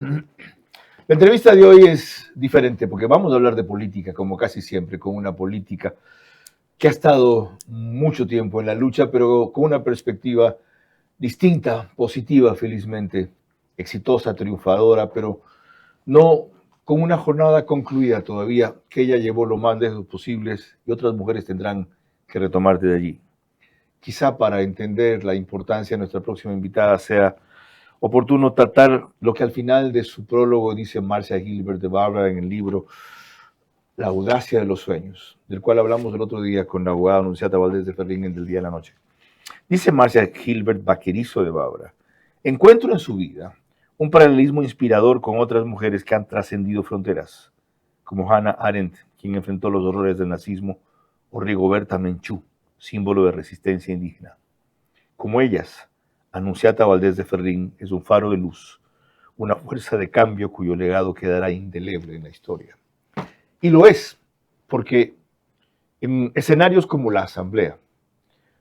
La entrevista de hoy es diferente porque vamos a hablar de política, como casi siempre, con una política que ha estado mucho tiempo en la lucha, pero con una perspectiva distinta, positiva, felizmente, exitosa, triunfadora, pero no con una jornada concluida todavía, que ella llevó lo más lejos posibles y otras mujeres tendrán que retomar de allí. Quizá para entender la importancia de nuestra próxima invitada sea oportuno tratar lo que al final de su prólogo dice Marcia Gilbert de Barbara en el libro La audacia de los sueños, del cual hablamos el otro día con la abogada Anunciata Valdés de Ferrín en Del Día a la Noche. Dice Marcia Gilbert Vaquerizo de Barbara: encuentro en su vida un paralelismo inspirador con otras mujeres que han trascendido fronteras, como Hannah Arendt, quien enfrentó los horrores del nazismo, o Rigoberta Menchú, símbolo de resistencia indígena. Como ellas, Anunciata Valdés de Ferrín es un faro de luz, una fuerza de cambio cuyo legado quedará indeleble en la historia. Y lo es, porque en escenarios como la Asamblea,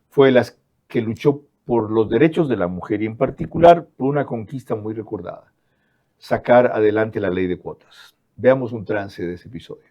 fue las que luchó por los derechos de la mujer y en particular por una conquista muy recordada: sacar adelante la ley de cuotas. Veamos un trance de ese episodio.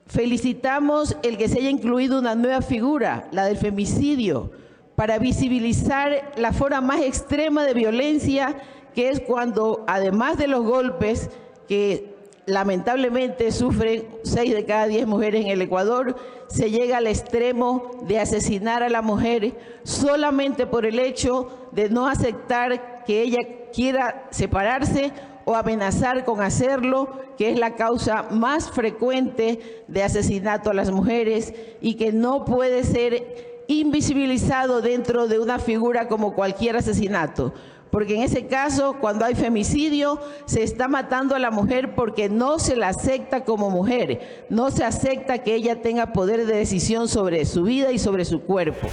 Felicitamos el que se haya incluido una nueva figura, la del femicidio, para visibilizar la forma más extrema de violencia, que es cuando, además de los golpes que lamentablemente sufren 6 de cada 10 mujeres en el Ecuador, se llega al extremo de asesinar a la mujer solamente por el hecho de no aceptar que ella quiera separarse o amenazar con hacerlo, que es la causa más frecuente de asesinato a las mujeres y que no puede ser invisibilizado dentro de una figura como cualquier asesinato. Porque en ese caso, cuando hay femicidio, se está matando a la mujer porque no se la acepta como mujer, no se acepta que ella tenga poder de decisión sobre su vida y sobre su cuerpo.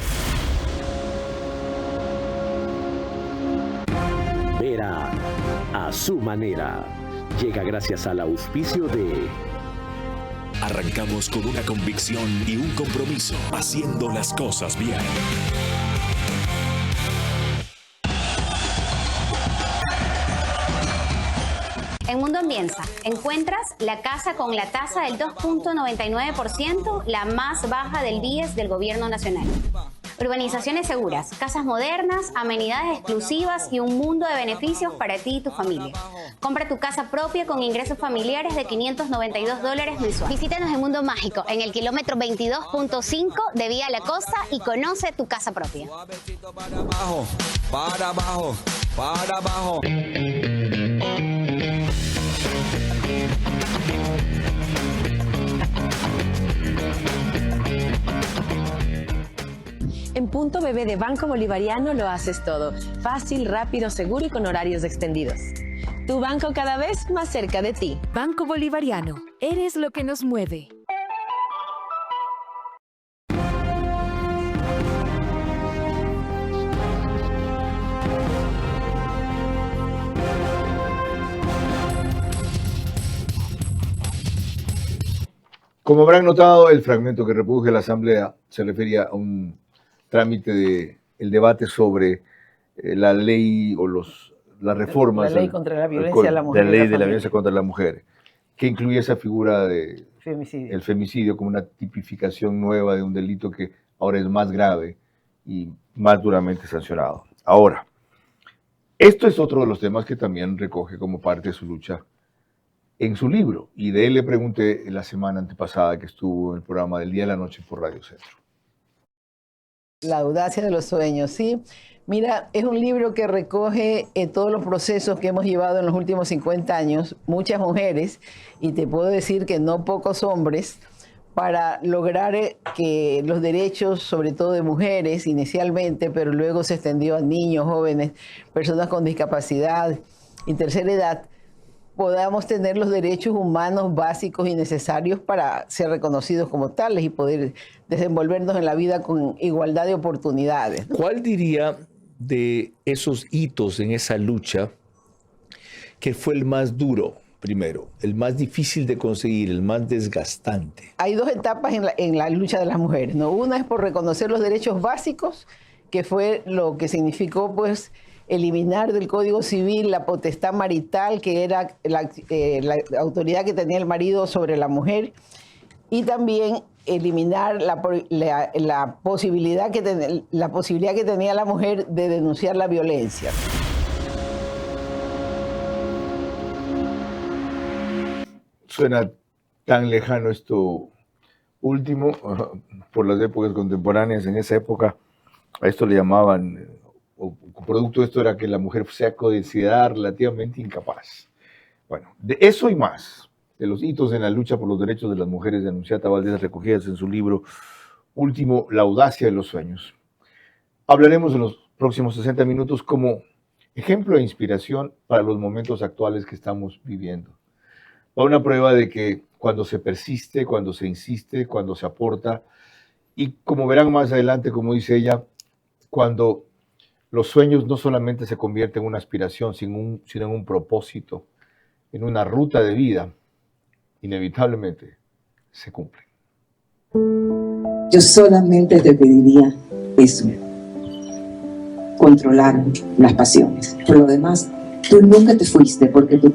Vera a su manera llega gracias al auspicio de... Arrancamos con una convicción y un compromiso, haciendo las cosas bien. En Mundo Ambienza encuentras la casa con la tasa del 2.99%, la más baja del BIES del Gobierno Nacional. Urbanizaciones seguras, casas modernas, amenidades exclusivas y un mundo de beneficios para ti y tu familia. Compra tu casa propia con ingresos familiares de $592 mensuales. Visítanos en Mundo Mágico, en el kilómetro 22.5 de Vía La Costa y conoce tu casa propia. Para abajo, para abajo, para abajo. En Punto Bebé de Banco Bolivariano lo haces todo. Fácil, rápido, seguro y con horarios extendidos. Tu banco cada vez más cerca de ti. Banco Bolivariano. Eres lo que nos mueve. Como habrán notado, el fragmento que reproduje la Asamblea se refería a un trámite del debate sobre la ley o las reformas. La ley contra la violencia a la mujer. La ley de la violencia contra la mujer, que incluye esa figura de Femicidio. el femicidio como una tipificación nueva de un delito que ahora es más grave y más duramente sancionado. Ahora, esto es otro de los temas que también recoge como parte de su lucha en su libro, y de él le pregunté la semana antepasada que estuvo en el programa del Día a la Noche por Radio Centro. La audacia de los sueños, sí. Mira, es un libro que recoge todos los procesos que hemos llevado en los últimos 50 años, muchas mujeres, y te puedo decir que no pocos hombres, para lograr que los derechos, sobre todo de mujeres inicialmente, pero luego se extendió a niños, jóvenes, personas con discapacidad y tercera edad, podamos tener los derechos humanos básicos y necesarios para ser reconocidos como tales y poder desenvolvernos en la vida con igualdad de oportunidades. ¿Cuál diría de esos hitos en esa lucha que fue el más duro primero, el más difícil de conseguir, el más desgastante? Hay dos etapas en la lucha de las mujeres, ¿no? Una es por reconocer los derechos básicos, que fue lo que significó pues eliminar del Código Civil la potestad marital, que era la autoridad que tenía el marido sobre la mujer, y también eliminar la posibilidad que tenía la mujer de denunciar la violencia. Suena tan lejano esto último, por las épocas contemporáneas. En esa época a esto le llamaban, o producto de esto era que la mujer sea considerada relativamente incapaz. Bueno, de eso y más, de los hitos en la lucha por los derechos de las mujeres de Anunciata Valdés, recogidas en su libro último, La audacia de los sueños. Hablaremos en los próximos 60 minutos como ejemplo e inspiración para los momentos actuales que estamos viviendo. Va una prueba de que cuando se persiste, cuando se insiste, cuando se aporta, y como verán más adelante, como dice ella, cuando los sueños no solamente se convierten en una aspiración, sino en un propósito, en una ruta de vida, inevitablemente se cumplen. Yo solamente te pediría eso, controlar las pasiones. Por lo demás, tú nunca te fuiste porque tu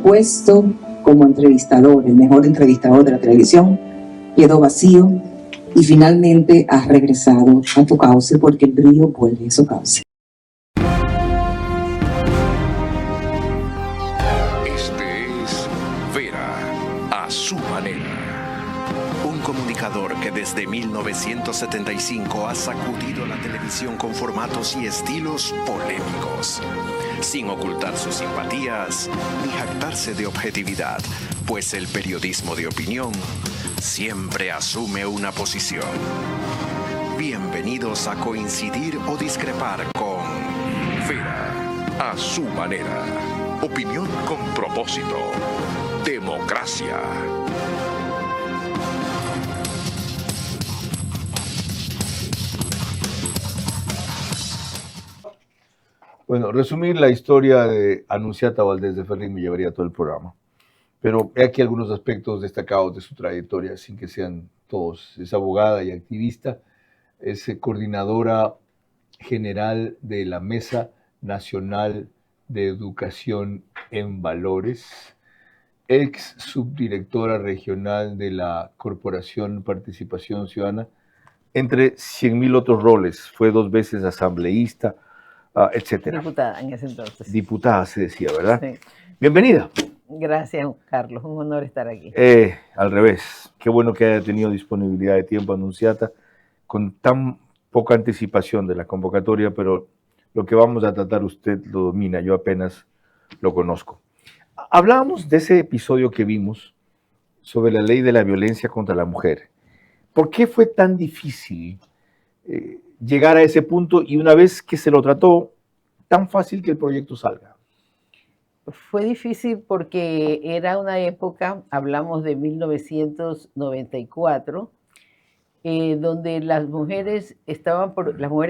puesto como entrevistador, el mejor entrevistador de la televisión, quedó vacío y finalmente has regresado a tu cauce porque el brillo vuelve a su cauce. Este es Vera, a su manera. Un comunicador que desde 1975 ha sacudido la televisión con formatos y estilos polémicos, sin ocultar sus simpatías ni jactarse de objetividad, pues el periodismo de opinión siempre asume una posición. Bienvenidos a coincidir o discrepar con Vera, a su manera. Opinión con propósito. Democracia. Bueno, resumir la historia de Anunciata Valdés de Ferrín me llevaría todo el programa. Pero he aquí algunos aspectos destacados de su trayectoria, sin que sean todos. Es abogada y activista, es coordinadora general de la Mesa Nacional de Educación en Valores, ex subdirectora regional de la Corporación Participación Ciudadana, entre 100.000 otros roles. Fue 2 veces asambleísta, etcétera. Diputada en ese entonces. Diputada se decía, ¿verdad? Sí. Bienvenida. Gracias, Carlos. Un honor estar aquí. Al revés. Qué bueno que haya tenido disponibilidad de tiempo Anunciata con tan poca anticipación de la convocatoria, pero lo que vamos a tratar usted lo domina, yo apenas lo conozco. Hablábamos de ese episodio que vimos sobre la ley de la violencia contra la mujer. ¿Por qué fue tan difícil llegar a ese punto y una vez que se lo trató, tan fácil que el proyecto salga? Fue difícil porque era una época, hablamos de 1994, donde las mujeres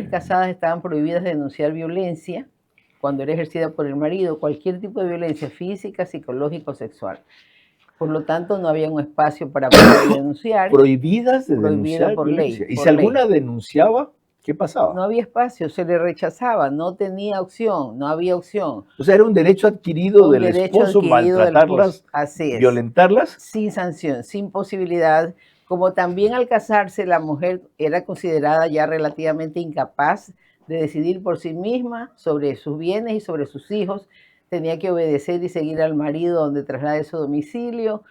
casadas estaban prohibidas de denunciar violencia cuando era ejercida por el marido, cualquier tipo de violencia física, psicológica o sexual. Por lo tanto, no había un espacio para poder denunciar. Prohibidas de denunciar por violencia. ley. ¿Y si alguna denunciaba, qué pasaba? No había espacio, se le rechazaba, no tenía opción, no había opción. O sea, era un derecho adquirido del esposo, maltratarlas, violentarlas. Sin sanción, sin posibilidad. Como también al casarse la mujer era considerada ya relativamente incapaz de decidir por sí misma sobre sus bienes y sobre sus hijos, tenía que obedecer y seguir al marido donde traslade su domicilio.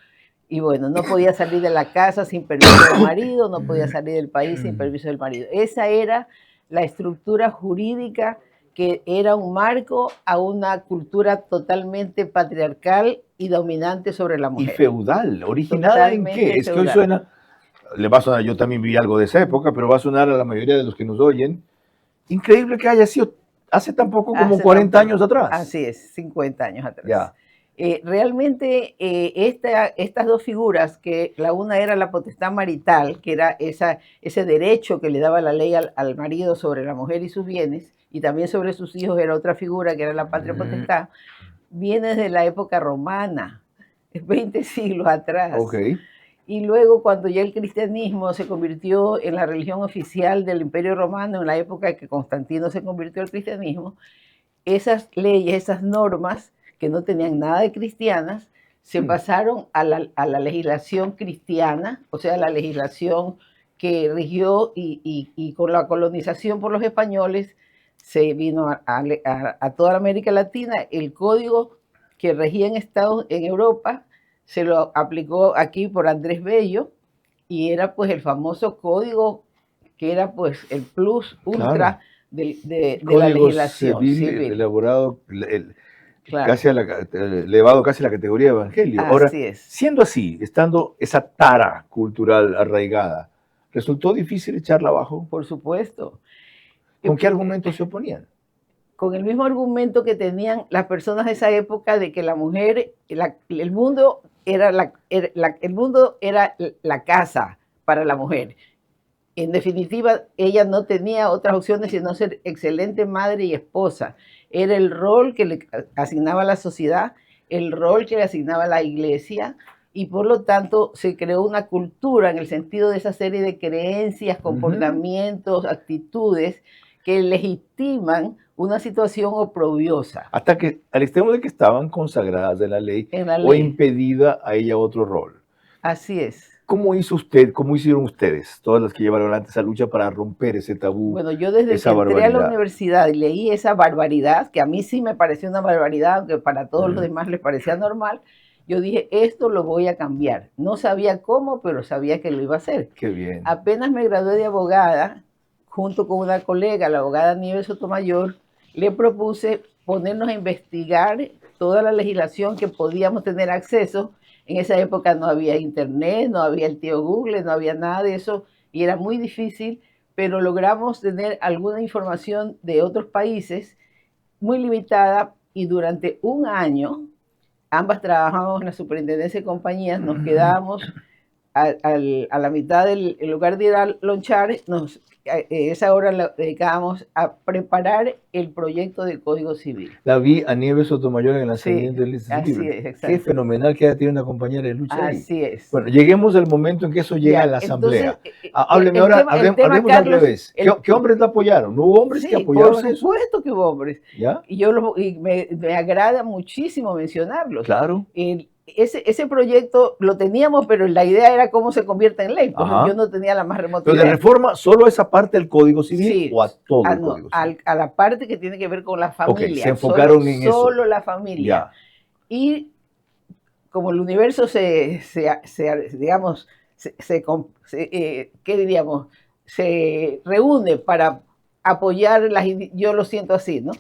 Y bueno, no podía salir de la casa sin permiso del marido, no podía salir del país sin permiso del marido. Esa era la estructura jurídica que era un marco a una cultura totalmente patriarcal y dominante sobre la mujer. Y feudal, ¿originada en qué? Es que hoy suena, le va a sonar, yo también viví algo de esa época, pero va a sonar a la mayoría de los que nos oyen, increíble que haya sido hace tan poco como 40 años atrás. Así es, 50 años atrás. Ya. Realmente estas dos figuras, que la una era la potestad marital, que era ese derecho que le daba la ley al marido sobre la mujer y sus bienes, y también sobre sus hijos era otra figura que era la patria potestad, viene desde la época romana, 20 siglos atrás. Okay. Y luego, cuando ya el cristianismo se convirtió en la religión oficial del Imperio Romano, en la época en que Constantino se convirtió al cristianismo, esas leyes, esas normas que no tenían nada de cristianas, se pasaron a la legislación cristiana, o sea, la legislación que rigió y con la colonización por los españoles se vino a toda la América Latina. El código que regía en Europa se lo aplicó aquí por Andrés Bello y era pues el famoso código que era pues el plus ultra de la legislación civil. Elaborado, elevado casi a la categoría de evangelio. Ahora, siendo así, estando esa tara cultural arraigada, ¿resultó difícil echarla abajo? Por supuesto. ¿Con qué argumentos se oponían? Con el mismo argumento que tenían las personas de esa época de que la mujer, el mundo era la casa para la mujer. En definitiva, ella no tenía otras opciones sino ser excelente madre y esposa. Era el rol que le asignaba la sociedad, el rol que le asignaba la iglesia, y por lo tanto se creó una cultura en el sentido de esa serie de creencias, comportamientos, actitudes que legitiman una situación oprobiosa. Hasta que, al extremo de que estaban consagradas en la ley, o impedida a ella otro rol. Así es. ¿Cómo hizo usted, cómo hicieron ustedes, todas las que llevaron adelante esa lucha para romper ese tabú? Bueno, yo desde que entré a la universidad y leí esa barbaridad, que a mí sí me pareció una barbaridad, aunque para todos los demás les parecía normal, yo dije, esto lo voy a cambiar. No sabía cómo, pero sabía que lo iba a hacer. Qué bien. Apenas me gradué de abogada, junto con una colega, la abogada Nieves Sotomayor, le propuse ponernos a investigar toda la legislación que podíamos tener acceso. En esa época no había internet, no había el tío Google, no había nada de eso y era muy difícil, pero logramos tener alguna información de otros países muy limitada y durante un año, ambas trabajábamos en la superintendencia de compañías, nos quedábamos a la mitad del lugar de ir a lonchar, esa hora la dedicábamos a preparar el proyecto de Código Civil. La vi a Nieves Sotomayor en el lanzamiento del Así es, exacto. Qué fenomenal que ella tiene una compañera de lucha ahí. Así es. Bueno, lleguemos al momento en que eso llega a la asamblea. Hábleme ahora, hablemos al revés. ¿Qué hombres la apoyaron? ¿No hubo hombres que apoyaron eso? Por supuesto que hubo hombres. ¿Ya? Y me agrada muchísimo mencionarlos. Claro. Ese proyecto lo teníamos, pero la idea era cómo se convierte en ley, porque yo no tenía la más remota idea. ¿Pero de reforma solo a esa parte del Código Civil o a todo el Código Civil? A la parte que tiene que ver con la familia. Se enfocaron en eso. Solo la familia. Ya. Y como el universo se reúne para apoyar yo lo siento así, ¿no?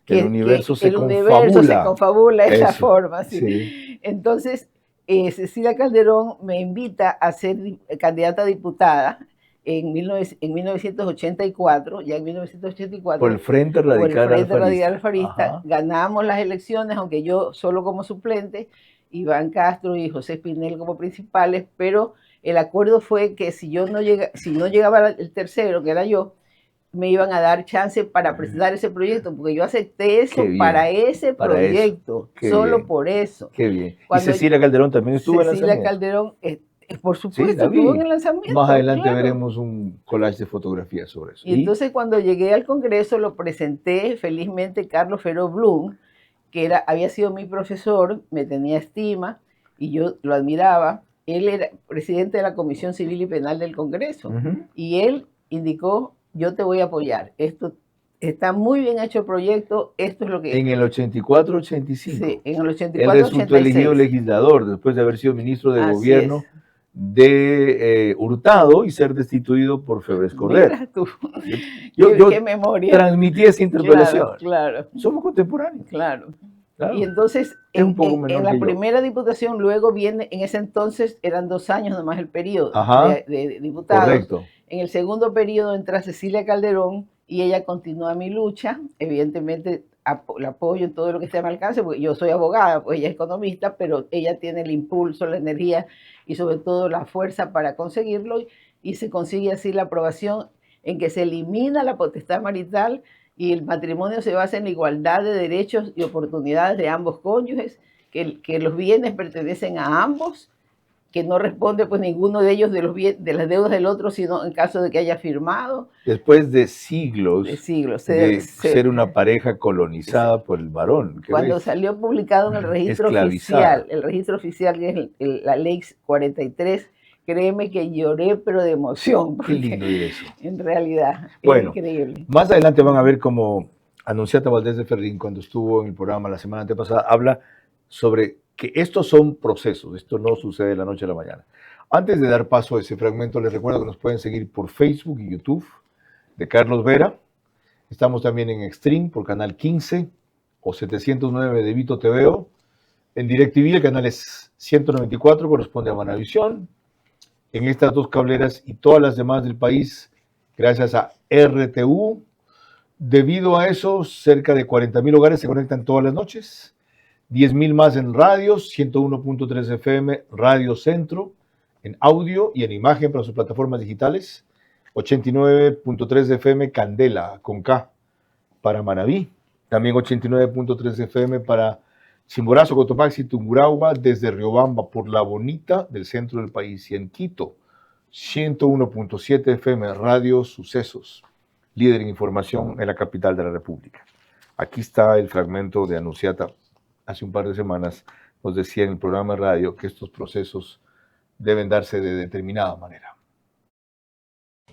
Que el universo se confabula de esa forma. Sí. Entonces, Cecilia Calderón me invita a ser candidata a diputada en 1984, ya en 1984. Por el Frente Radical Alfarista. Ganamos las elecciones, aunque yo solo como suplente, Iván Castro y José Espinel como principales, pero el acuerdo fue que si no llegaba el tercero, que era yo, me iban a dar chance para presentar ese proyecto, porque yo acepté eso para ese proyecto, solo por eso. Qué bien. ¿Y Cecilia Calderón también estuvo en el lanzamiento? Cecilia Calderón, por supuesto, estuvo en el lanzamiento. Más adelante veremos un collage de fotografías sobre eso. Y entonces cuando llegué al Congreso lo presenté, felizmente, Carlos Feró Blum, que había sido mi profesor, me tenía estima y yo lo admiraba. Él era presidente de la Comisión Civil y Penal del Congreso y él indicó: yo te voy a apoyar. Esto está muy bien hecho el proyecto. Esto es lo que... En el 84-85. Sí, en el 84-86. Él resultó elegido legislador después de haber sido ministro de gobierno de Hurtado y ser destituido por Febres Correr. Mira tú. Yo qué memoria. Transmití esa interpelación. Claro. Somos contemporáneos. Claro. Y entonces, en la primera diputación, luego viene, en ese entonces eran 2 años nomás el periodo de diputados. Correcto. En el segundo periodo entra Cecilia Calderón y ella continúa mi lucha. Evidentemente la apoyo en todo lo que esté a mi alcance, porque yo soy abogada, pues ella es economista, pero ella tiene el impulso, la energía y sobre todo la fuerza para conseguirlo, y se consigue así la aprobación en que se elimina la potestad marital y el matrimonio se basa en la igualdad de derechos y oportunidades de ambos cónyuges, que los bienes pertenecen a ambos que no responde pues ninguno de ellos de las deudas del otro, sino en caso de que haya firmado. Después de siglos de ser una pareja colonizada por el varón. Cuando salió publicado en el registro oficial, que es la ley 43, créeme que lloré, pero de emoción. Qué lindo ir eso. En realidad, bueno, es increíble. Más adelante van a ver cómo Anunciata Valdés de Ferrín, cuando estuvo en el programa la semana antepasada, habla sobre que estos son procesos, esto no sucede de la noche a la mañana. Antes de dar paso a ese fragmento, les recuerdo que nos pueden seguir por Facebook y YouTube de Carlos Vera. Estamos también en Extreme por canal 15 o 709 de Vito TVO. En DirecTV el canal es 194, corresponde a Manavisión. En estas dos cableras y todas las demás del país, gracias a RTU. Debido a eso, cerca de 40,000 hogares se conectan todas las noches. 10,000 más en radios, 101.3 FM, Radio Centro, en audio y en imagen para sus plataformas digitales. 89.3 FM, Candela, con K, para Manabí. También 89.3 FM para Chimborazo, Cotopaxi, Tungurahua, desde Riobamba por La Bonita, del centro del país. Y en Quito, 101.7 FM, Radio Sucesos, líder en información en la capital de la República. Aquí está el fragmento de Anunciata. Hace un par de semanas nos decía en el programa de radio que estos procesos deben darse de determinada manera.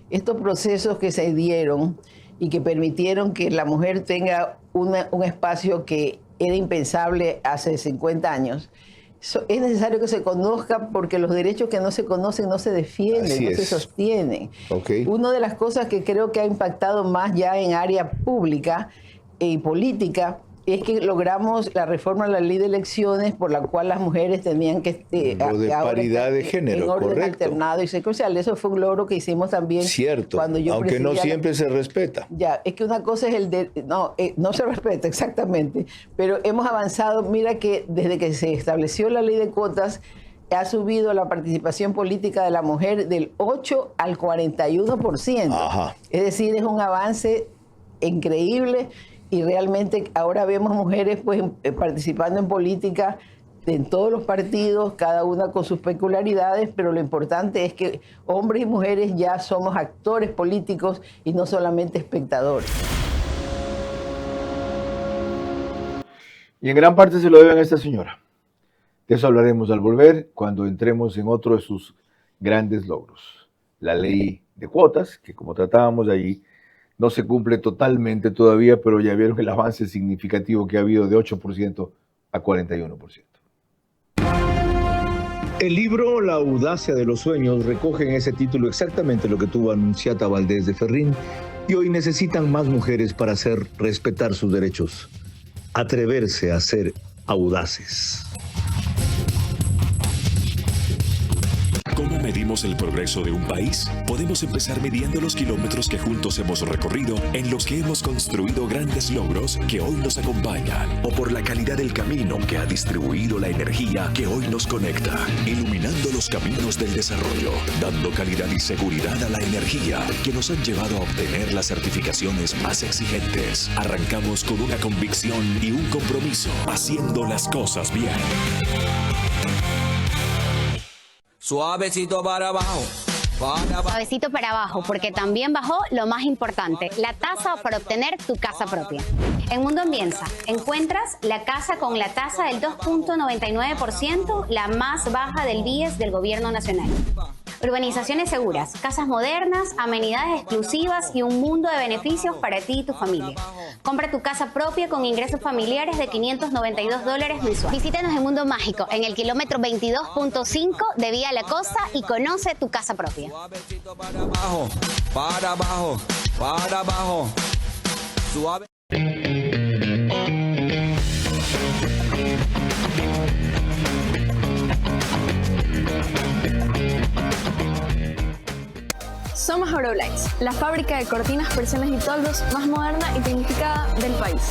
Estos procesos que se dieron y que permitieron que la mujer tenga un espacio que era impensable hace 50 años, es necesario que se conozca porque los derechos que no se conocen no se defienden, no se sostienen. Okay. Una de las cosas que creo que ha impactado más ya en área pública y política es que logramos la reforma a la ley de elecciones por la cual las mujeres tenían que... Lo de paridad de género, en orden correcto. alternado y secuencial. Eso fue un logro que hicimos también. Cierto, cuando yo aunque no siempre se respeta. Ya, es que una cosa es no se respeta exactamente, pero hemos avanzado. Mira que desde que se estableció la ley de cuotas, ha subido la participación política de la mujer del 8 al 41%. Ajá. Es decir, es un avance increíble. Y realmente ahora vemos mujeres pues participando en política en todos los partidos, cada una con sus peculiaridades, pero lo importante es que hombres y mujeres ya somos actores políticos y no solamente espectadores. Y en gran parte se lo deben a esta señora. De eso hablaremos al volver cuando entremos en otro de sus grandes logros. La ley de cuotas, que como tratábamos allí, no se cumple totalmente todavía, pero ya vieron el avance significativo que ha habido de 8% a 41%. El libro La audacia de los sueños recoge en ese título exactamente lo que tuvo Anunciata Valdés de Ferrín, y hoy necesitan más mujeres para hacer respetar sus derechos, atreverse a ser audaces. ¿Cómo medimos el progreso de un país? Podemos empezar midiendo los kilómetros que juntos hemos recorrido, en los que hemos construido grandes logros que hoy nos acompañan, o por la calidad del camino que ha distribuido la energía que hoy nos conecta, iluminando los caminos del desarrollo, dando calidad y seguridad a la energía que nos han llevado a obtener las certificaciones más exigentes. Arrancamos con una convicción y un compromiso, haciendo las cosas bien. Suavecito para abajo. Suavecito para abajo, porque también bajó lo más importante, la tasa para obtener tu casa propia. En Mundo Ambienza encuentras la casa con la tasa del 2.99%, la más baja del BIES del Gobierno Nacional. Urbanizaciones seguras, casas modernas, amenidades exclusivas y un mundo de beneficios para ti y tu familia. Compra tu casa propia con ingresos familiares de $592 mensuales. Visítanos en Mundo Mágico, en el kilómetro 22.5 de Vía La Costa y conoce tu casa propia. Suavecito para abajo, para abajo, para abajo. Suave. Somos Eurolights, la fábrica de cortinas, persianas y toldos más moderna y tecnificada del país.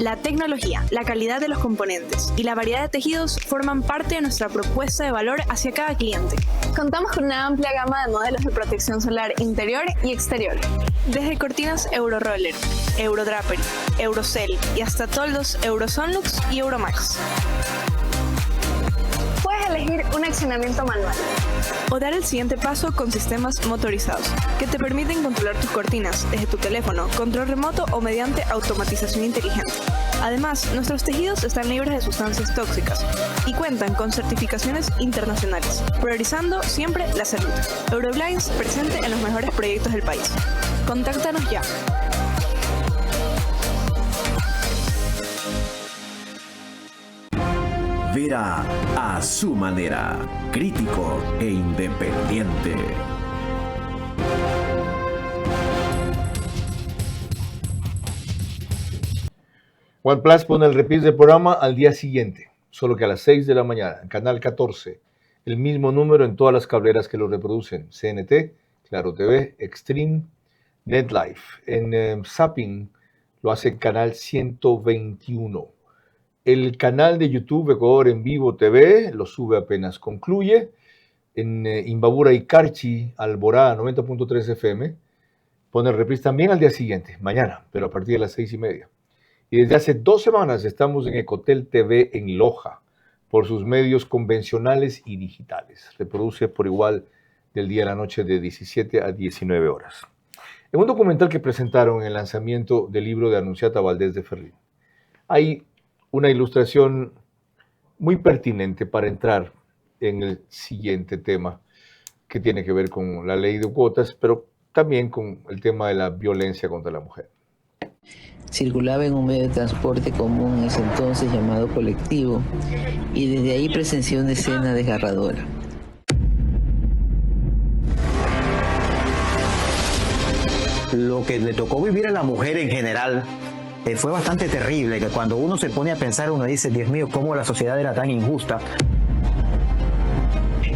La tecnología, la calidad de los componentes y la variedad de tejidos forman parte de nuestra propuesta de valor hacia cada cliente. Contamos con una amplia gama de modelos de protección solar interior y exterior, desde cortinas Euroroller, Eurodrapery, Eurocell y hasta toldos Eurosonlux y Euromax. Puedes elegir un accionamiento manual o dar el siguiente paso con sistemas motorizados que te permiten controlar tus cortinas desde tu teléfono, control remoto o mediante automatización inteligente. Además, nuestros tejidos están libres de sustancias tóxicas y cuentan con certificaciones internacionales, priorizando siempre la salud. Euroblinds, presente en los mejores proyectos del país. Contáctanos ya. Vera a su manera, crítico e independiente. OnePlus pone el reprise del programa al día siguiente, solo que a las 6 de la mañana, en Canal 14. El mismo número en todas las cableras que lo reproducen. CNT, Claro TV, Extreme, NetLife. En Zapping lo hace en Canal 121. El canal de YouTube Ecuador en Vivo TV lo sube apenas concluye. En Imbabura y Carchi, Alborada 90.3 FM, pone el reprise también al día siguiente, mañana, pero a partir de las 6:30. Y desde hace 2 semanas estamos en Ecotel TV en Loja, por sus medios convencionales y digitales. Reproduce por igual del día a la noche de 17 a 19 horas. En un documental que presentaron en el lanzamiento del libro de Anunciata Valdés de Ferrín, hay una ilustración muy pertinente para entrar en el siguiente tema que tiene que ver con la ley de cuotas, pero también con el tema de la violencia contra la mujer. Circulaba en un medio de transporte común en ese entonces llamado colectivo y desde ahí presencié una escena desgarradora. Lo que le tocó vivir a la mujer en general fue bastante terrible, que cuando uno se pone a pensar uno dice, Dios mío, cómo la sociedad era tan injusta.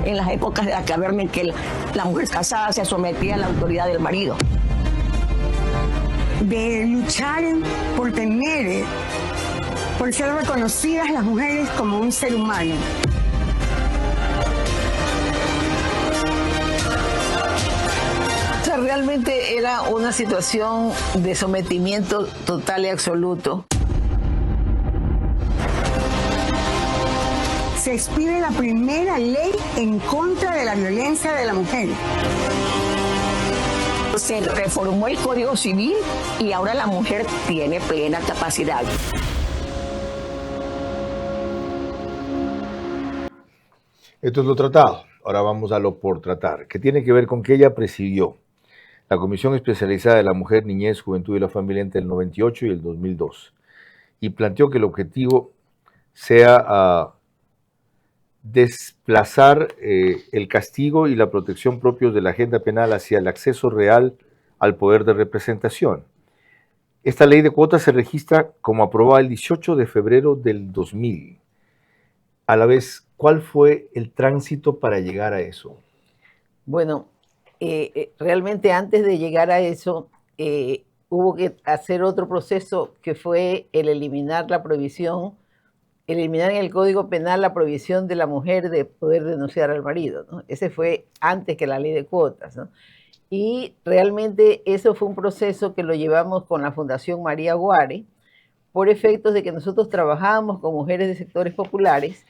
En las épocas de la caverna en que la mujer casada se sometía a la autoridad del marido. De luchar por ser reconocidas las mujeres como un ser humano. O sea, realmente era una situación de sometimiento total y absoluto. Se expide la primera ley en contra de la violencia de la mujer. Se reformó el Código Civil y ahora la mujer tiene plena capacidad. Esto es lo tratado. Ahora vamos a lo por tratar, que tiene que ver con que ella presidió la Comisión Especializada de la Mujer, Niñez, Juventud y la Familia entre el 98 y el 2002 y planteó que el objetivo sea desplazar el castigo y la protección propios de la agenda penal hacia el acceso real al poder de representación. Esta ley de cuotas se registra como aprobada el 18 de febrero del 2000. A la vez, ¿cuál fue el tránsito para llegar a eso? Bueno, realmente antes de llegar a eso, hubo que hacer otro proceso que fue el eliminar la prohibición, eliminar en el Código Penal la prohibición de la mujer de poder denunciar al marido, ¿no? Ese fue antes que la ley de cuotas, ¿no? Y realmente eso fue un proceso que lo llevamos con la Fundación María Guare, por efectos de que nosotros trabajábamos con mujeres de sectores populares,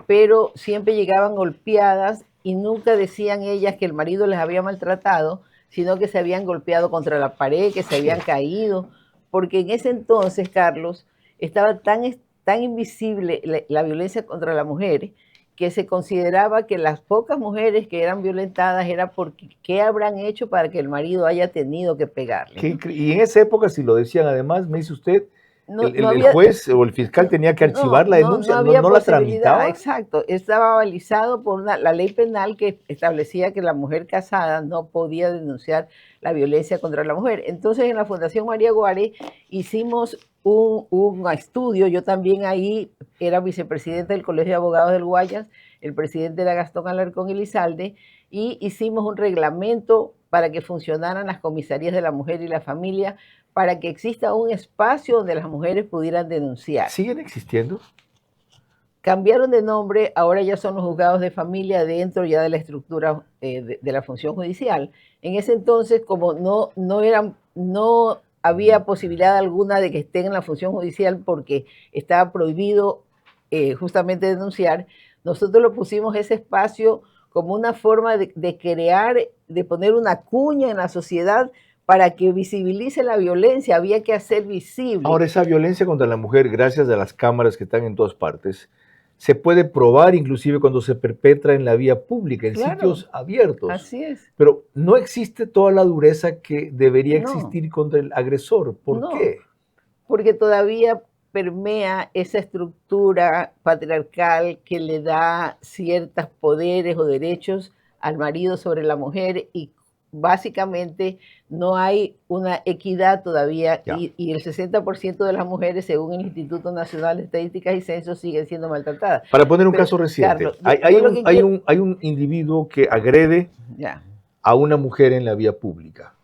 pero siempre llegaban golpeadas y nunca decían ellas que el marido les había maltratado, sino que se habían golpeado contra la pared, que se habían caído, porque en ese entonces, Carlos, estaba tan invisible la violencia contra la mujer que se consideraba que las pocas mujeres que eran violentadas era porque ¿qué habrán hecho para que el marido haya tenido que pegarle? Y en esa época, si lo decían además, me dice usted, el juez o el fiscal tenía que archivar la denuncia, no la tramitaba. Exacto, estaba balizado por la ley penal que establecía que la mujer casada no podía denunciar la violencia contra la mujer. Entonces en la Fundación María Guare hicimos un estudio, yo también ahí era vicepresidenta del Colegio de Abogados del Guayas, el presidente era Gastón Alarcón Elizalde, y hicimos un reglamento para que funcionaran las comisarías de la mujer y la familia, para que exista un espacio donde las mujeres pudieran denunciar. ¿Siguen existiendo? Cambiaron de nombre, ahora ya son los juzgados de familia dentro ya de la estructura de la función judicial. En ese entonces, como no había posibilidad alguna de que estén en la función judicial porque estaba prohibido justamente denunciar, nosotros lo pusimos ese espacio como una forma de crear, de poner una cuña en la sociedad para que visibilice la violencia, había que hacer visible. Ahora, esa violencia contra la mujer, gracias a las cámaras que están en todas partes, se puede probar inclusive cuando se perpetra en la vía pública, en sitios abiertos. Así es. Pero no existe toda la dureza que debería existir contra el agresor. ¿Por qué? Porque todavía permea esa estructura patriarcal que le da ciertos poderes o derechos al marido sobre la mujer, y básicamente no hay una equidad todavía, y el 60% de las mujeres, según el Instituto Nacional de Estadísticas y Censos, siguen siendo maltratadas. Para poner un caso reciente, Carlos, hay un individuo que agrede a una mujer en la vía pública.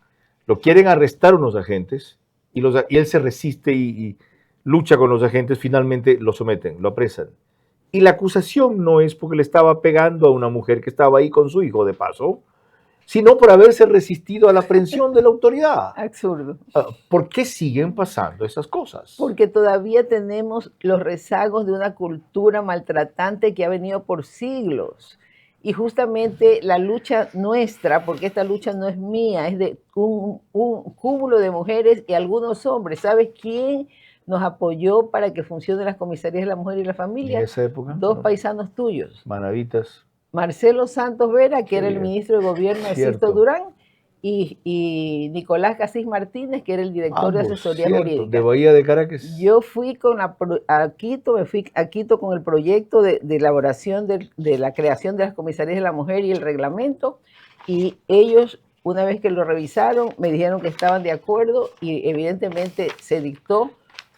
Lo quieren arrestar unos agentes y él se resiste y lucha con los agentes, finalmente lo someten, lo apresan. Y la acusación no es porque le estaba pegando a una mujer que estaba ahí con su hijo de paso, sino por haberse resistido a la aprehensión de la autoridad. Absurdo. ¿Por qué siguen pasando esas cosas? Porque todavía tenemos los rezagos de una cultura maltratante que ha venido por siglos. Y justamente la lucha nuestra, porque esta lucha no es mía, es de un cúmulo de mujeres y algunos hombres. ¿Sabes quién nos apoyó para que funcionen las comisarías de la mujer y la familia? ¿En esa época? Dos paisanos tuyos. Manavitas. Marcelo Santos Vera, que era el ministro de Gobierno de Sisto Durán, y Nicolás Casís Martínez, que era el director de asesoría jurídica. De Bahía de Caracas. Yo fui a Quito con el proyecto de elaboración de la creación de las comisarías de la mujer y el reglamento, y ellos, una vez que lo revisaron, me dijeron que estaban de acuerdo, y evidentemente se dictó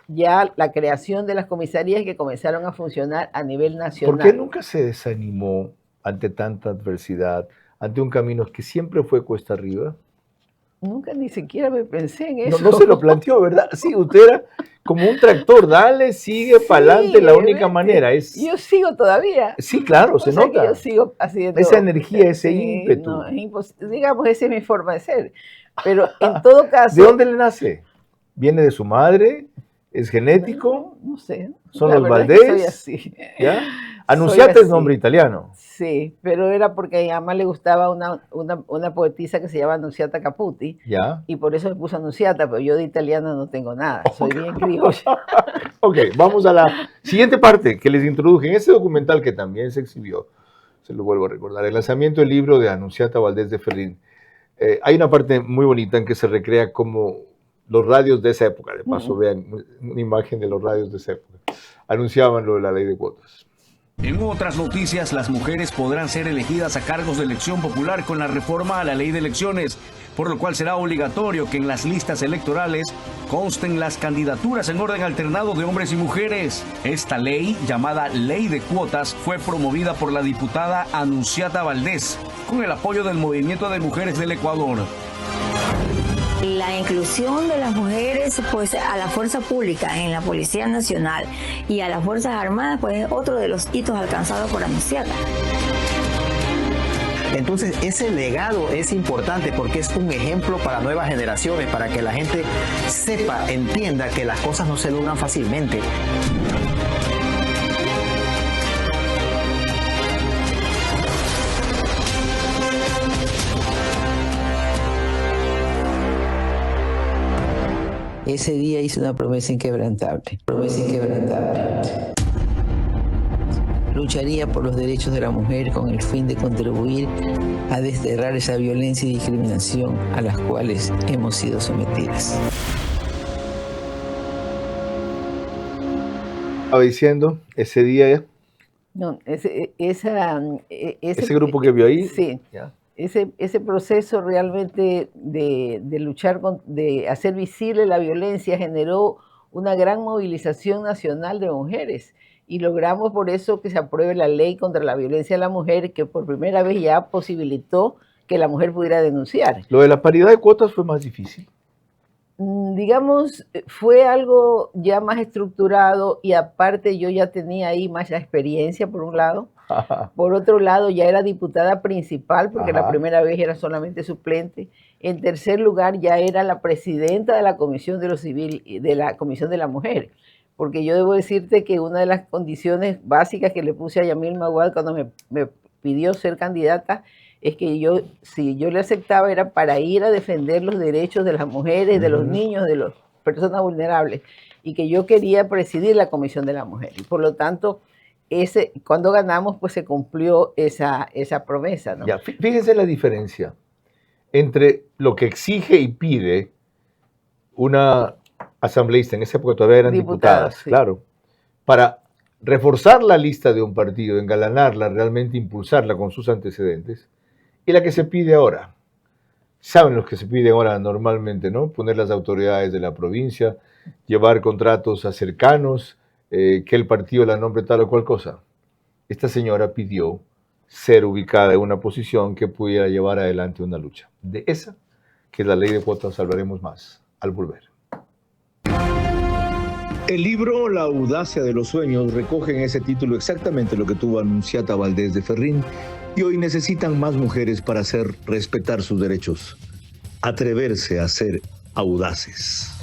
ya la creación de las comisarías que comenzaron a funcionar a nivel nacional. ¿Por qué nunca se desanimó ante tanta adversidad, ante un camino que siempre fue cuesta arriba? Nunca ni siquiera me pensé en eso. No se lo planteó, ¿verdad? Sí, usted era como un tractor, dale, sigue para adelante, la única manera es... Yo sigo todavía. Sí, claro, se nota. Que yo sigo haciendo... Esa energía, ese ímpetu. No, es digamos, esa es mi forma de ser. Pero en todo caso... ¿De dónde le nace? ¿Viene de su madre? ¿Es genético? No sé. ¿Son los Valdés? Soy así. ¿Ya? Annunziata es nombre italiano. Sí, pero era porque a mi mamá le gustaba una poetisa que se llama Annunziata Caputi. ¿Ya? Y por eso me puso Annunziata, pero yo de italiana no tengo nada. Soy bien criolla. Ok, vamos a la siguiente parte que les introduje en este documental que también se exhibió. Se lo vuelvo a recordar. El lanzamiento del libro de Annunziata Valdés de Ferrín. Hay una parte muy bonita en que se recrea como los radios de esa época, de paso vean una imagen de los radios de esa época, anunciaban lo de la ley de cuotas. En otras noticias, las mujeres podrán ser elegidas a cargos de elección popular con la reforma a la ley de elecciones, por lo cual será obligatorio que en las listas electorales consten las candidaturas en orden alternado de hombres y mujeres. Esta ley, llamada Ley de Cuotas, fue promovida por la diputada Annunziata Valdés, con el apoyo del Movimiento de Mujeres del Ecuador. La inclusión de las mujeres pues a la fuerza pública en la Policía Nacional y a las Fuerzas Armadas pues es otro de los hitos alcanzados por Annunziata. Entonces ese legado es importante porque es un ejemplo para nuevas generaciones, para que la gente sepa, entienda que las cosas no se logran fácilmente. Ese día hice una promesa inquebrantable. Lucharía por los derechos de la mujer con el fin de contribuir a desterrar esa violencia y discriminación a las cuales hemos sido sometidas. Estaba diciendo, ese día... No, ese grupo que vio ahí... Sí. ¿Ya? Ese proceso realmente de luchar, de hacer visible la violencia generó una gran movilización nacional de mujeres y logramos por eso que se apruebe la ley contra la violencia a la mujer, que por primera vez ya posibilitó que la mujer pudiera denunciar. Lo de la paridad de cuotas fue más difícil. Digamos, fue algo ya más estructurado y aparte yo ya tenía ahí más experiencia por un lado. Por otro lado, ya era diputada principal porque la primera vez era solamente suplente. En tercer lugar, ya era la presidenta de la Comisión de lo Civil, de la Comisión de la Mujer. Porque yo debo decirte que una de las condiciones básicas que le puse a Yamil Maguad cuando me pidió ser candidata es que si yo le aceptaba era para ir a defender los derechos de las mujeres, de los niños, de las personas vulnerables, y que yo quería presidir la Comisión de la Mujer. Y por lo tanto, cuando ganamos, pues se cumplió esa promesa, ¿no? Ya, fíjense la diferencia entre lo que exige y pide una asambleísta, en esa época todavía eran diputadas, sí. Claro, para reforzar la lista de un partido, engalanarla, realmente impulsarla con sus antecedentes, y la que se pide ahora. Saben los que se pide ahora normalmente, ¿no? Poner las autoridades de la provincia, llevar contratos a cercanos, que el partido la nombre tal o cual cosa. Esta señora pidió ser ubicada en una posición que pudiera llevar adelante una lucha. De esa, que es la ley de cuotas, hablaremos más al volver. El libro La audacia de los sueños recoge en ese título exactamente lo que tuvo Anunciata Valdés de Ferrín, y hoy necesitan más mujeres para hacer respetar sus derechos, atreverse a ser audaces.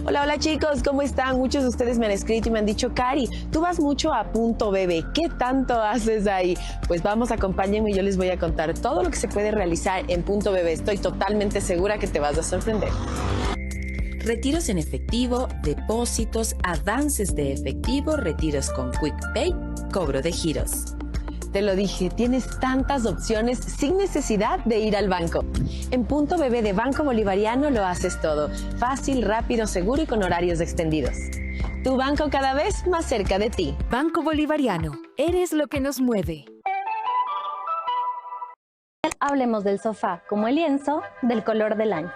Hola chicos, ¿cómo están? Muchos de ustedes me han escrito y me han dicho, Cari, tú vas mucho a Punto Bebé, ¿qué tanto haces ahí? Pues vamos, acompáñenme y yo les voy a contar todo lo que se puede realizar en Punto Bebé. Estoy totalmente segura que te vas a sorprender. Retiros en efectivo, depósitos, avances de efectivo, retiros con QuickPay, cobro de giros. Te lo dije, tienes tantas opciones sin necesidad de ir al banco. En Punto Bebé de Banco Bolivariano lo haces todo. Fácil, rápido, seguro y con horarios extendidos. Tu banco cada vez más cerca de ti. Banco Bolivariano, eres lo que nos mueve. Hablemos del sofá como el lienzo del color del año.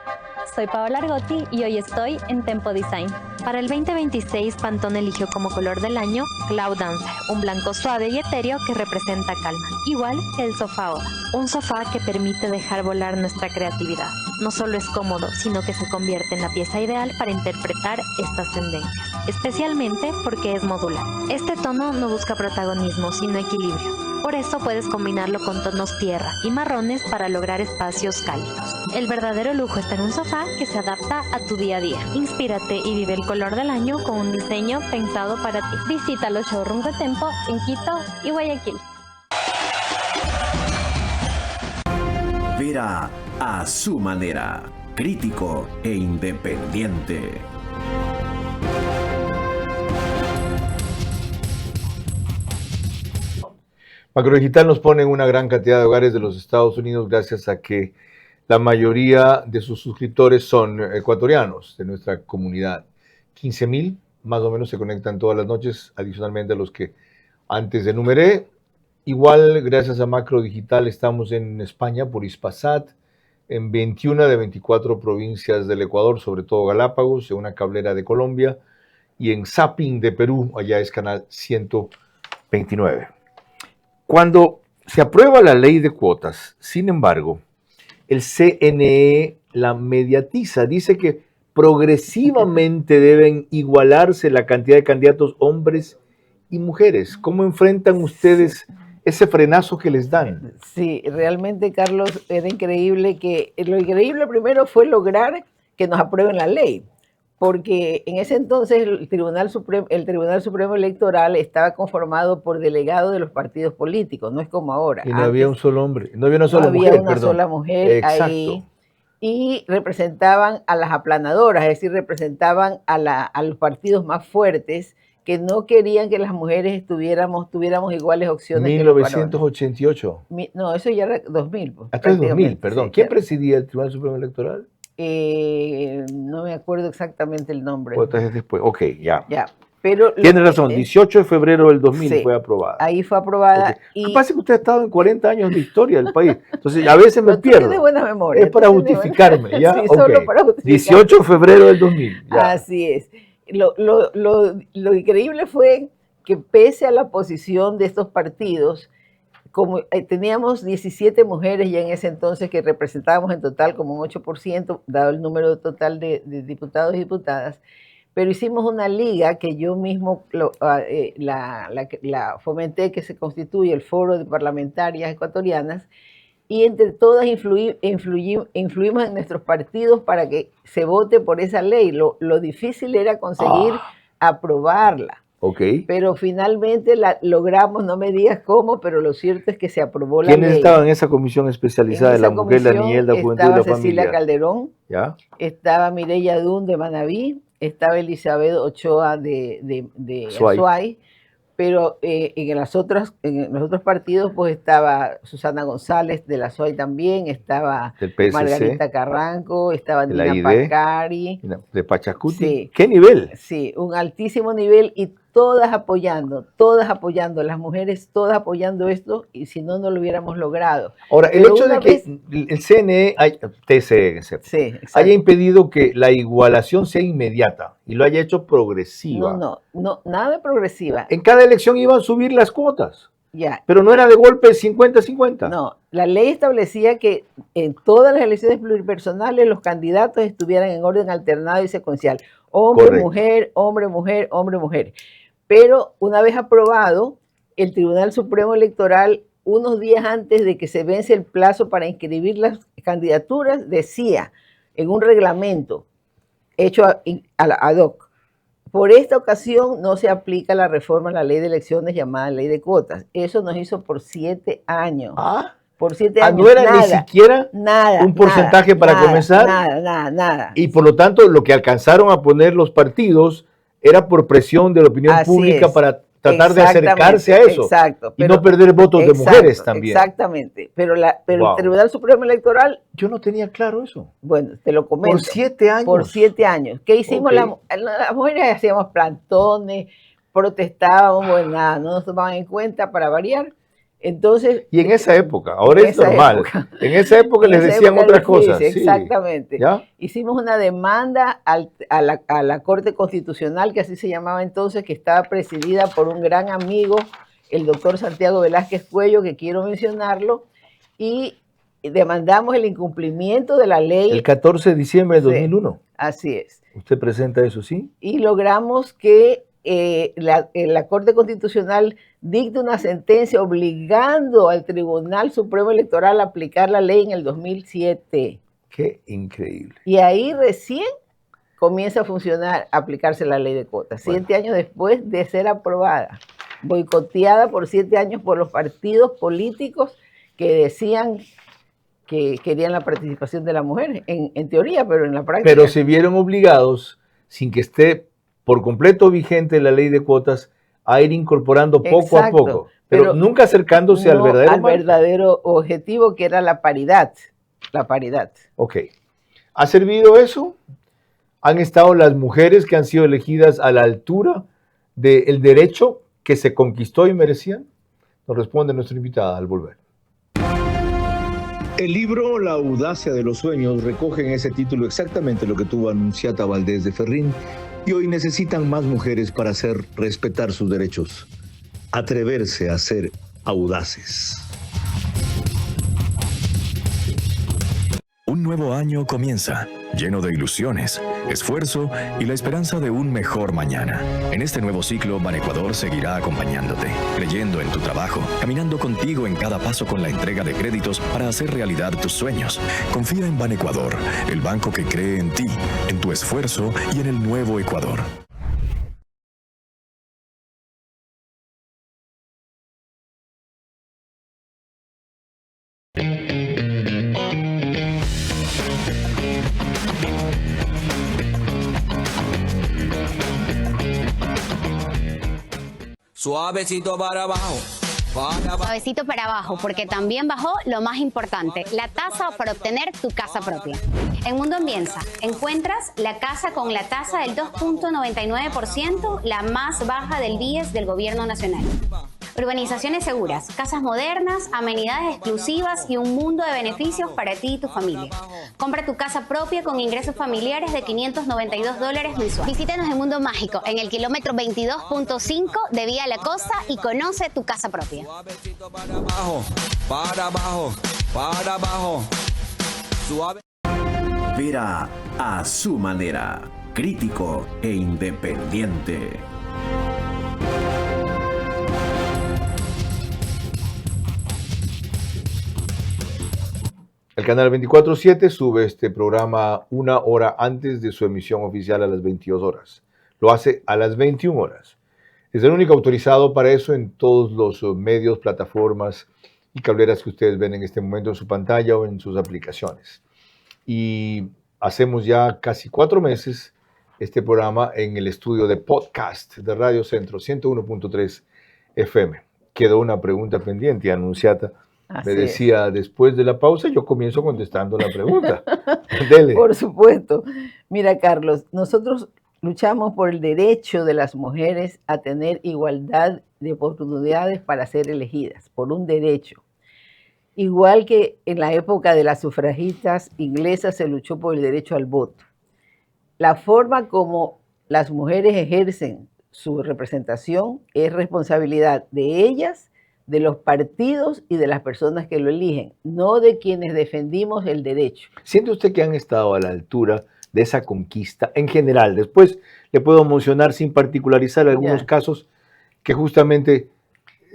Soy Paola Argotti y hoy estoy en Tempo Design. Para el 2026, Pantone eligió como color del año Cloud Dancer, un blanco suave y etéreo que representa calma, igual que el sofá ahora. Un sofá que permite dejar volar nuestra creatividad. No solo es cómodo, sino que se convierte en la pieza ideal para interpretar estas tendencias, especialmente porque es modular. Este tono no busca protagonismo, sino equilibrio. Por eso puedes combinarlo con tonos tierra y marrones para lograr espacios cálidos. El verdadero lujo está en un sofá que se adapta a tu día a día. Inspírate y vive el color del año con un diseño pensado para ti. Visita los showrooms de Tempo en Quito y Guayaquil. Vera a su manera, crítico e independiente. Macrodigital nos pone en una gran cantidad de hogares de los Estados Unidos gracias a que la mayoría de sus suscriptores son ecuatorianos de nuestra comunidad. 15,000 más o menos se conectan todas las noches, adicionalmente a los que antes enumeré. Igual, gracias a Macrodigital, estamos en España por Hispasat, en 21 de 24 provincias del Ecuador, sobre todo Galápagos, en una cablera de Colombia, y en Zapping de Perú, allá es canal 129. Cuando se aprueba la ley de cuotas, sin embargo, el CNE la mediatiza, dice que progresivamente deben igualarse la cantidad de candidatos hombres y mujeres. ¿Cómo enfrentan ustedes ese frenazo que les dan? Sí, realmente, Carlos, era increíble lo increíble primero fue lograr que nos aprueben la ley, porque en ese entonces el Tribunal Supremo Electoral estaba conformado por delegados de los partidos políticos, no es como ahora. Y no había un solo hombre, no había una sola mujer. No había una sola mujer ahí. Y representaban a las aplanadoras, es decir, representaban a los partidos más fuertes que no querían que las mujeres tuviéramos iguales opciones. 1988. No, eso ya era 2000. Pues, hasta el 2000, perdón. Sí, ¿quién presidía el Tribunal Supremo Electoral? No me acuerdo exactamente el nombre. Entonces después, ok, ya. Pero tiene razón, 18 de febrero del 2000 sí, fue aprobada. Ahí fue aprobada. Okay. Lo que pasa es que usted ha estado en 40 años de historia del país, entonces a veces me pierdo. Tiene buena memoria. Es para justificarme, ¿ya? Sí, okay. Solo para justificarme. 18 de febrero del 2000. Ya. Así es. Lo increíble fue que pese a la posición de estos partidos, como teníamos 17 mujeres ya en ese entonces que representábamos en total como un 8%, dado el número total de diputados y diputadas, pero hicimos una liga que yo mismo la fomenté, que se constituye el Foro de Parlamentarias Ecuatorianas, y entre todas influimos en nuestros partidos para que se vote por esa ley. Lo difícil era conseguir aprobarla. Okay. Pero finalmente la logramos, no me digas cómo, pero lo cierto es que se aprobó la ley. ¿Quiénes estaban en esa comisión especializada de la mujer, la niñez, la juventud y la familia? Estaba Cecilia Calderón, ¿ya? Estaba Mireya Dún de Manabí, estaba Elizabeth Ochoa de Azuay, pero en los otros partidos pues estaba Susana González de la Azuay también, estaba Margarita Carranco, estaba Nina Pacari. De Pachacuti. Sí. ¿Qué nivel? Sí, un altísimo nivel y todas apoyando, las mujeres todas apoyando esto, y si no, no lo hubiéramos logrado. Ahora, el hecho de que el CNE, haya impedido que la igualación sea inmediata y lo haya hecho progresiva. No, nada de progresiva. En cada elección iban a subir las cuotas. Ya. Pero no era de golpe 50-50. No, la ley establecía que en todas las elecciones pluripersonales los candidatos estuvieran en orden alternado y secuencial. Hombre, mujer, hombre, mujer, hombre, mujer. Pero una vez aprobado, el Tribunal Supremo Electoral, unos días antes de que se vence el plazo para inscribir las candidaturas, decía en un reglamento hecho ad hoc: por esta ocasión no se aplica la reforma a la ley de elecciones llamada ley de cuotas. Eso nos hizo por 7 años. Por 7 años. ¿No era ni siquiera un porcentaje para comenzar? Nada. Y por lo tanto, lo que alcanzaron a poner los partidos era por presión de la opinión pública para tratar de acercarse a eso. Exacto. Y no perder votos de mujeres también. Exactamente. Pero el Tribunal Supremo Electoral... Yo no tenía claro eso. Bueno, te lo comento. Por 7 años. Por 7 años. ¿Qué hicimos? Las mujeres hacíamos plantones, protestábamos, bueno, nada, no nos tomaban en cuenta para variar. Entonces, y en esa época, ahora es normal, en esa época les decían otras cosas. Exactamente. ¿Ya? Hicimos una demanda a la Corte Constitucional, que así se llamaba entonces, que estaba presidida por un gran amigo, el doctor Santiago Velázquez Cuello, que quiero mencionarlo, y demandamos el incumplimiento de la ley. El 14 de diciembre de 2001. Así es. ¿Usted presenta eso, sí? Y logramos que la Corte Constitucional dicta una sentencia obligando al Tribunal Supremo Electoral a aplicar la ley en el 2007. Qué increíble. Y ahí recién comienza a funcionar, a aplicarse la ley de cuotas. 7 años después de ser aprobada, boicoteada por 7 años por los partidos políticos que decían que querían la participación de la mujer, en teoría, pero en la práctica. Pero se vieron obligados, sin que esté por completo vigente la ley de cuotas, a ir incorporando poco a poco, pero nunca acercándose al verdadero objetivo, que era la paridad. Ok. ¿Ha servido eso? ¿Han estado las mujeres que han sido elegidas a la altura del derecho que se conquistó y merecían? Nos responde nuestra invitada al volver. El libro La audacia de los sueños recoge en ese título exactamente lo que tuvo Anunciata Valdés de Ferrín, y hoy necesitan más mujeres para hacer respetar sus derechos, atreverse a ser audaces. Un nuevo año comienza, lleno de ilusiones, esfuerzo y la esperanza de un mejor mañana. En este nuevo ciclo, Banecuador seguirá acompañándote, creyendo en tu trabajo, caminando contigo en cada paso con la entrega de créditos para hacer realidad tus sueños. Confía en Banecuador, el banco que cree en ti, en tu esfuerzo y en el nuevo Ecuador. Suavecito para abajo, Suavecito para abajo, porque también bajó lo más importante, la tasa para obtener tu casa propia. En Mundo Ambienza encuentras la casa con la tasa del 2.99%, la más baja del BIES del Gobierno Nacional. Urbanizaciones seguras, casas modernas, amenidades exclusivas y un mundo de beneficios para ti y tu familia. Compra tu casa propia con ingresos familiares de $592 mensuales. Visítanos en Mundo Mágico, en el kilómetro 22.5 de Vía La Costa y conoce tu casa propia. Para abajo, para abajo, para abajo. Suave. Vera a su manera, crítico e independiente. El canal 24/7 sube este programa 1 hora antes de su emisión oficial a las 22 horas. Lo hace a las 21 horas. Es el único autorizado para eso en todos los medios, plataformas y cableras que ustedes ven en este momento en su pantalla o en sus aplicaciones. Y hacemos ya casi 4 meses este programa en el estudio de podcast de Radio Centro 101.3 FM. Quedó una pregunta pendiente, Anunciata. Me decía, después de la pausa, yo comienzo contestando la pregunta. Dele. Por supuesto. Mira, Carlos, nosotros luchamos por el derecho de las mujeres a tener igualdad de oportunidades para ser elegidas, por un derecho. Igual que en la época de las sufragistas inglesas se luchó por el derecho al voto. La forma como las mujeres ejercen su representación es responsabilidad de ellas, de los partidos y de las personas que lo eligen, no de quienes defendimos el derecho. ¿Siente usted que han estado a la altura de esa conquista en general? Después le puedo mencionar sin particularizar algunos casos que justamente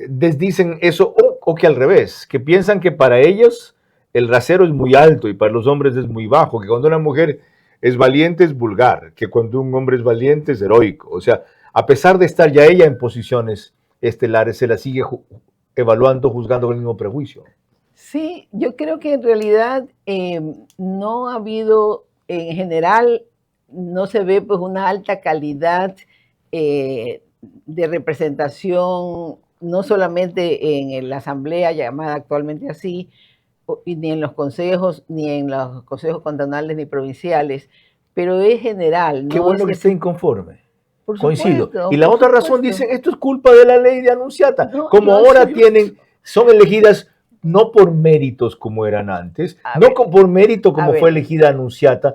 desdicen eso o que al revés, que piensan que para ellos el rasero es muy alto y para los hombres es muy bajo, que cuando una mujer es valiente es vulgar, que cuando un hombre es valiente es heroico. O sea, a pesar de estar ya ella en posiciones estelares, se la sigue evaluando, juzgando con el mismo prejuicio. Sí, yo creo que en realidad no ha habido, en general, no se ve pues una alta calidad de representación, no solamente en la asamblea llamada actualmente así, ni en los consejos cantonales ni provinciales, pero es general. Qué bueno que esté inconforme. Coincido. Supuesto, y la otra razón, dicen, esto es culpa de la ley de Anunciata. No, como no, ahora sí, son elegidas no por méritos como eran antes, por mérito como fue elegida Anunciata,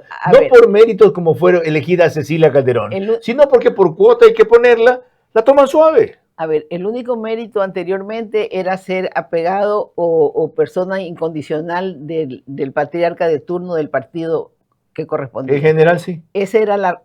por méritos como fue elegida Cecilia Calderón, sino porque por cuota hay que ponerla, la toman suave. A ver, el único mérito anteriormente era ser apegado o persona incondicional del patriarca de turno del partido que correspondía. En general, sí. Ese era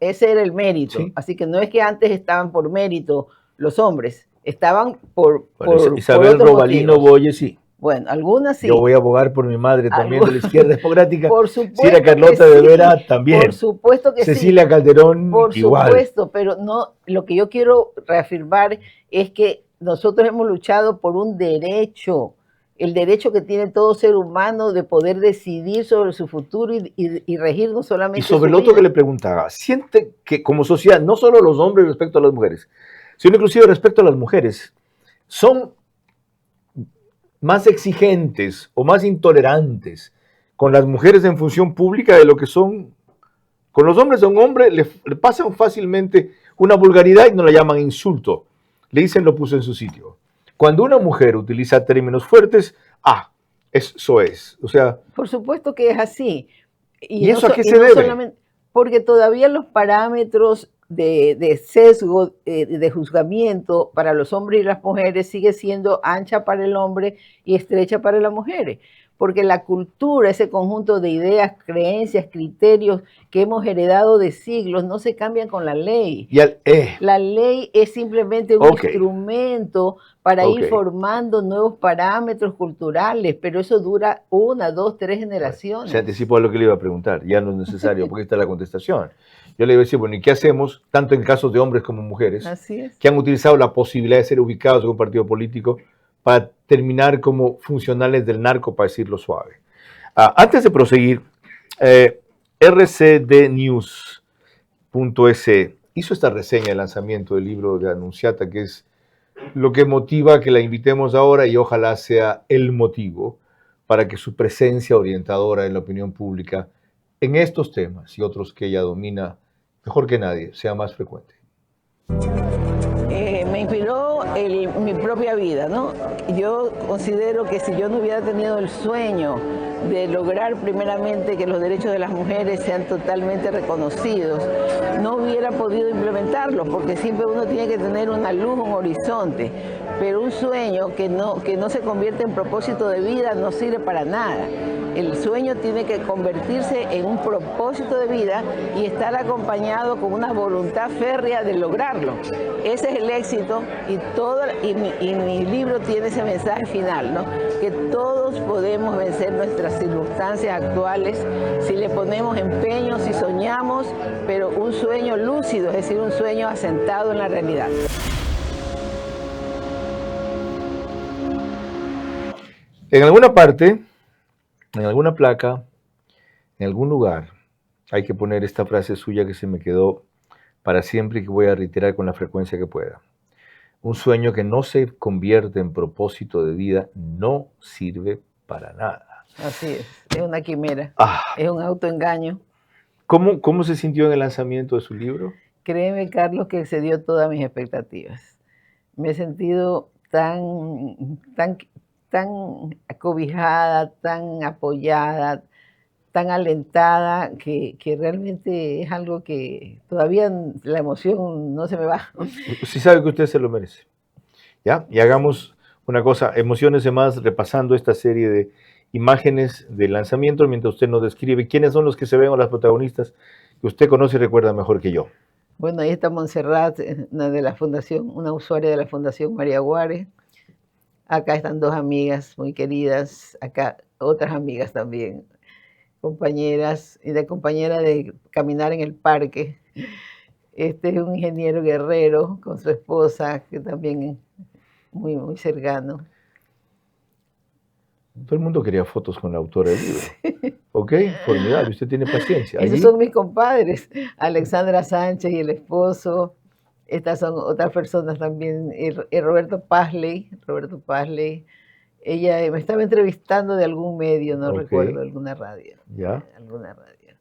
el mérito. Sí. Así que no es que antes estaban por mérito los hombres, estaban por Isabel Robalino Boye, sí. Bueno, algunas sí. Yo voy a abogar por mi madre también de la izquierda democrática. Por supuesto. Cira Carlota de Vera también. Por supuesto que Cecilia Calderón por igual. Por supuesto, pero no, lo que yo quiero reafirmar es que nosotros hemos luchado por un derecho, el derecho que tiene todo ser humano de poder decidir sobre su futuro y regir no solamente Y sobre su lo otro vida. que le preguntaba, ¿siente que como sociedad, no solo los hombres respecto a las mujeres, sino inclusive respecto a las mujeres, son más exigentes o más intolerantes con las mujeres en función pública de lo que son con los hombres? A un hombre le pasan fácilmente una vulgaridad y no la llaman insulto, le dicen lo puso en su sitio. Cuando una mujer utiliza términos fuertes, eso es, o sea... Por supuesto que es así. ¿Y eso a qué se debe? Porque todavía los parámetros de sesgo, de juzgamiento para los hombres y las mujeres sigue siendo ancha para el hombre y estrecha para las mujeres. Porque la cultura, ese conjunto de ideas, creencias, criterios que hemos heredado de siglos, no se cambian con la ley. La ley es simplemente un instrumento para ir formando nuevos parámetros culturales, pero eso dura 1, 2, 3 generaciones. Se anticipó a lo que le iba a preguntar, ya no es necesario, porque está la contestación. Yo le iba a decir, bueno, ¿y qué hacemos, tanto en casos de hombres como mujeres, que han utilizado la posibilidad de ser ubicados en un partido político para terminar como funcionales del narco, para decirlo suave? Antes de proseguir, rcdnews.es hizo esta reseña de lanzamiento del libro de Anunciata, que es lo que motiva que la invitemos ahora y ojalá sea el motivo para que su presencia orientadora en la opinión pública en estos temas y otros que ella domina mejor que nadie sea más frecuente. Me inspiró mi propia vida, ¿no? Yo considero que si yo no hubiera tenido el sueño de lograr primeramente que los derechos de las mujeres sean totalmente reconocidos, no hubiera podido implementarlos, porque siempre uno tiene que tener una luz, un horizonte, pero un sueño que no se convierte en propósito de vida no sirve para nada. El sueño tiene que convertirse en un propósito de vida y estar acompañado con una voluntad férrea de lograrlo. Ese es el éxito y mi libro tiene ese mensaje final, ¿no? Que todos podemos vencer nuestras circunstancias actuales si le ponemos empeño, si soñamos, pero un sueño lúcido, es decir, un sueño asentado en la realidad. En alguna parte, en alguna placa, en algún lugar, hay que poner esta frase suya que se me quedó para siempre y que voy a reiterar con la frecuencia que pueda. Un sueño que no se convierte en propósito de vida no sirve para nada. Así es una quimera, es un autoengaño. ¿Cómo se sintió en el lanzamiento de su libro? Créeme, Carlos, que excedió todas mis expectativas. Me he sentido tan acobijada, tan apoyada, tan alentada, que realmente es algo que todavía la emoción no se me va. Sí sabe que usted se lo merece. ¿Ya? Y hagamos una cosa, emociónese más repasando esta serie de imágenes de lanzamiento mientras usted nos describe quiénes son los que se ven o las protagonistas que usted conoce y recuerda mejor que yo. Bueno, ahí está Montserrat, una usuaria de la Fundación María Guare. Acá están dos amigas muy queridas, acá otras amigas también, compañeras, y de compañera de caminar en el parque. Este es un ingeniero guerrero con su esposa, que también es muy, muy cercano. Todo el mundo quería fotos con la autora del libro. Ok, formidable, usted tiene paciencia. Esos son mis compadres, Alexandra Sánchez y el esposo. Estas son otras personas también, Roberto Pazley. Ella me estaba entrevistando de algún medio, no recuerdo, alguna radio. ¿Ya? Alguna radio.